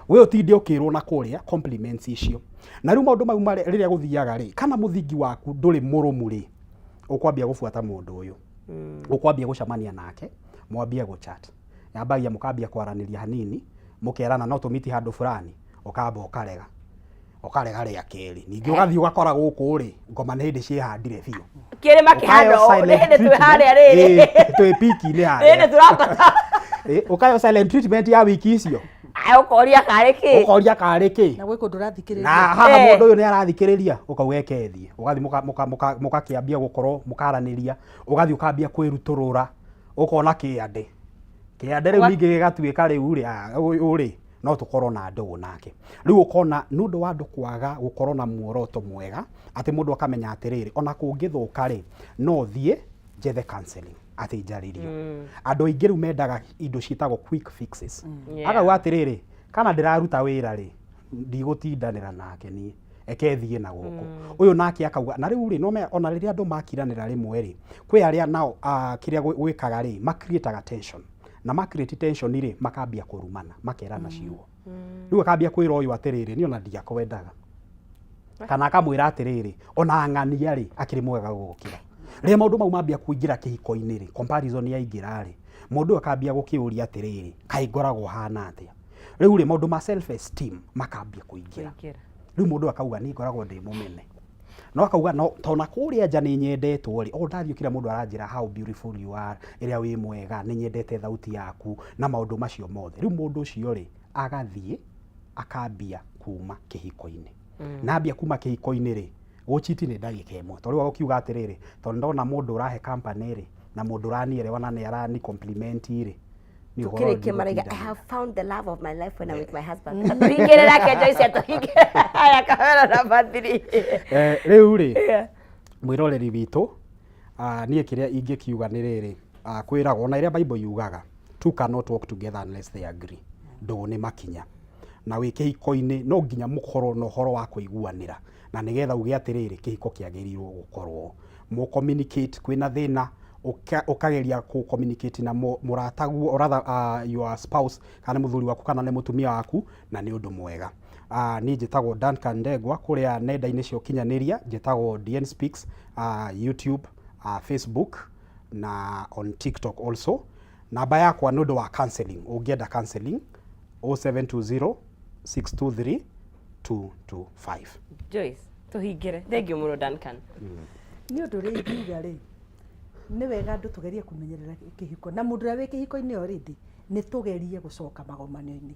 C: we ũtinde ũkĩrwo na kũrĩa compliments icio na rĩu maũndũ mau rĩrĩa gũthiaga rĩ kana mũthingi waku ndũrĩ mũrũmu rĩ ũkwambia gũbuata mũndũ ũyũ ũkwambia gũcemania nake mwambie gũchat yambagia mũkambia kwaranĩria hanini mũkerana no tũmiti handũ fulani ũkamba ũkarega rĩa kerĩ ningĩ ũgathiĩ ũgakora gũkũ rĩ ngoma nĩ hĩndĩ ciĩhandire biũ
B: kĩrĩma kĩhando nĩ hĩndĩ twĩ harĩa rĩrĩ
C: twĩ piki-inĩ harĩa
B: hĩndĩ tũrakota
C: ũkayo silent treatment ya wiki icio
B: ũkoria karĩ kĩ
A: na gwĩkũ ndũrathikĩrĩria
C: na haha mũndũ ũyũ nĩ arathikĩrĩria ũkauge thiĩ ũgathiĩ mũgakĩambia gũkorwo mũkaranĩria ũgathiĩ ũkambia kwĩrutũrũra ũkona kĩande rĩu ningĩ gĩgatuĩka rĩu rĩ no tũkorwo na ndũgũ nake rĩu ũkona nĩ ũndũ wa andũ kwaga gũkorwo na muoroto mwega atĩ mũndũ akamenya atĩrĩrĩ ona kũngĩthũka rĩ no thiĩ njethe counseling atĩ njarĩrio andũ aingĩ rĩu mendaga indo ciĩtagwo quick fixes akauga atĩrĩrĩ kana ndĩraruta wĩra rĩ ndigũtindanĩra nake niĩ eke thiĩ na gũkũ ũyũ nake akauga na rĩu rĩ no ona rĩrĩa andũ makiranĩra rĩmwe rĩ kwĩ arĩa nao kĩrĩa gwĩkaga rĩ ma-create tension na ma-create tension rĩ makambia kũrumana makerana ciugo rĩu akambia kwĩra ũyũ atĩrĩrĩ niĩ ona ndiakwendaga kana akamwĩra atĩrĩrĩ ona ng'ania rĩ akĩrĩ mwega gũgũkĩra rĩrĩa maũndũ mau mambia kũingĩra kĩhiko-inĩ rĩ comparison yaingĩra rĩ mũndũ akambia gũkĩũria atĩrĩrĩ kaĩ ngoragwo hana atĩa rĩu rĩ maũndũ ma self esteem makambia kũingĩra rĩu mũndũ akauga nĩ ngoragwo ndĩ mũmene no akauga no tona kũrĩa nja nĩ nyendetwo rĩ o ndathiĩ kila mũndũ aranjĩra how beautiful you are ĩrĩa wĩ mwega nĩ nyendete thauti yaku na maũndũ macio mothe rĩu mũndũ ũcio rĩ agathiĩ akambia kuma kĩhiko-inĩ na ambia kuma kĩhiko-inĩ rĩ gũchiti nĩ ndagĩka ĩmwe tondũ wakiuga atĩrĩrĩ tondũ ndona mũndũ ũrahe company rĩ na mũndũ ũranielewa na nĩ arani compliment rĩ
B: tukireke maraiga I have found the love of my life when I'm with my husband tuhingĩrĩra ke Joyce atuhingĩrĩra aya kamera namba 3
C: rĩu rĩ mwĩroreri witũ niĩ kĩrĩa ingĩkiuga nĩ rĩrĩ kwĩragwo na ĩrĩa Bible yugaga two cannot walk together unless they agree ndũgũ nĩ makinya na wĩ kĩhiko-inĩ no nginya mũkorwo na ũhoro wa kũiguanĩra na nĩgetha uge atĩrĩrĩ kĩhiko kĩagĩrĩirwo gũkorwo mũ communicate kwĩna thĩna ũkageria ku communicate na mũrataguo or rather your spouse kana mũthuri waku kana nĩ mũtumia waku na nĩ ũndũ mwega niĩ njĩtagwo Duncan Ndegwa kũrĩa nenda-inĩ cia ũkinyanĩria njĩtagwo DN Speaks YouTube Facebook na on TikTok also namba yakwa nĩ ũndũ wa counseling ũngĩenda counseling 0720 623 225
B: Joyce tuhingĩre thengiũ mũno Duncan
A: nĩ ũndũ rĩ ingiuga rĩ nĩ wega andũ tũgerie kũmenyerera kĩhiko na mũndũ ũrĩa wĩ kĩhiko-inĩ already nĩ tũgerie gũcoka magomanio-inĩ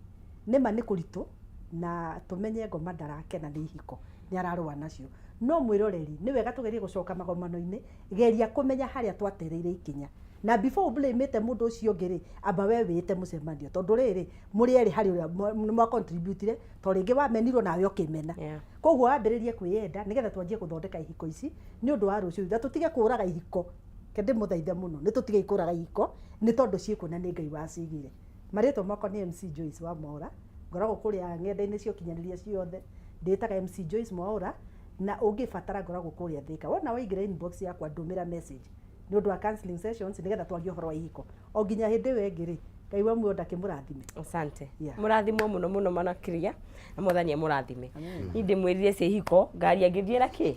A: nĩma nĩ kũritũ na tũmenye ngoma ndarakena nĩ ihiko nĩ ararũa nacio no mwĩroreri nĩ wega tũgerie gũcoka magomano-inĩ geria kũmenya harĩa twatereire ikinya na before blame-ĩte mũndũ ũcio ũngĩ rĩ amba we wĩte mũcemanio tondũ rĩrĩ mũrĩ erĩ harĩ ũrĩa mwa contribute to rĩngĩ wamenirwo nawe ũkĩmena koguo wambĩrĩrie kwĩyenda nĩgetha twanjie gũthondeka ihiko ici nĩ ũndũ wa rũciũ na tũtige kũraga ihiko kende mũthaithe mũno nĩ tũtige ikũraga ihiko nĩ tondũ ciĩkũna nĩ Ngai wacigire marĩtwa makwa nĩ MC Joyce wa Mwaũra ngoragwo kũrĩa ng'enda-inĩ cia ũkinyanĩria ciothe ndĩtaga MC Joyce Mwaũra na ũngĩbatara ngoragwo kũrĩa Thika wona waingĩra inbox yakwa ndũmĩra message nĩ ũndũ wa counseling sessions nĩgetha twarie ũhoro wa ihiko o nginya hĩndĩ ĩyo ĩngĩ rĩ Ngai wa muoyo ndakimurathime.
B: Asante.
A: Yeah.
B: Murathimwo muno muno manakiria na Mwathani murathime. Inde mwirire cihiko ngari angithie na ki.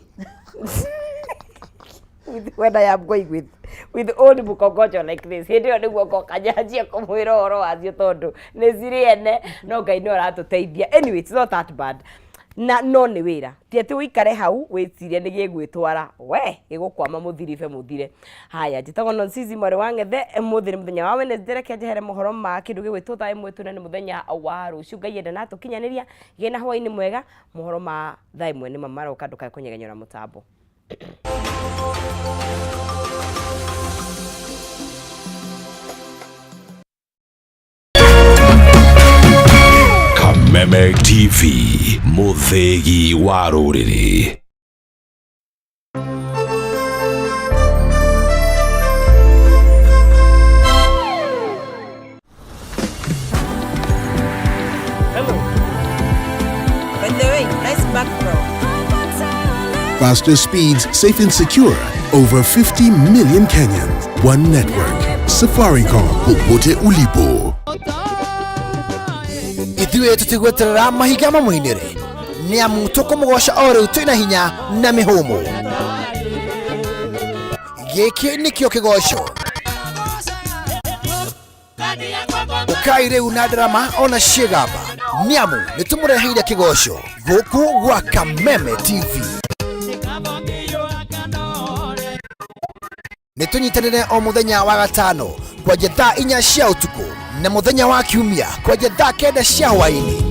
B: When I am going with old mukongojo like this, hindi yo niguo ngokanyanjia kumwira horo wacio tondu ni ziri ene no Ngai ni aratuteithia. Anyway, it's not that bad. Na no ni wira ti ati uikare hau wicirie ni gigwitwara we gigukwama muthiribe muthire. Haya njitagwo Nonsizi Mwari wa Ngethe muthiri muthenya wa Wednesday reke njehere mohoro ma kindu gigwitwo thaa imwe tuna ni muthenya wa ruciu Ngai enda na tukinyaniria gina hwaini mwega mohoro ma thaa imwe ni mamaroka ndukae kunyegenyora mutambo.
F: Kameme TV, muthegi wa ruriri.
H: By the way, nice back, bro.
I: Faster speeds, safe and secure. Over 50 million Kenyans. One network. Safaricom. Popote ulipo.
J: Ithuĩ tũtigweterera mahiga mamũinĩre nĩamu tũkũmũgoca o rĩu twĩna hinya na mĩhũmũ. Gĩkĩ nĩkĩo kĩgoco ũkai rĩu na ndarama ona ciĩgamba nĩamu nĩtũmũreheire kĩgoco gũkũ gwa Kameme TV. Nĩtũnyitanĩre o mũthenya wa gatano kwanjia thaa 4 cia ũtukũ na mũthenya wa kiumia kwanjia thaa 9 cia hwaĩ-inĩ.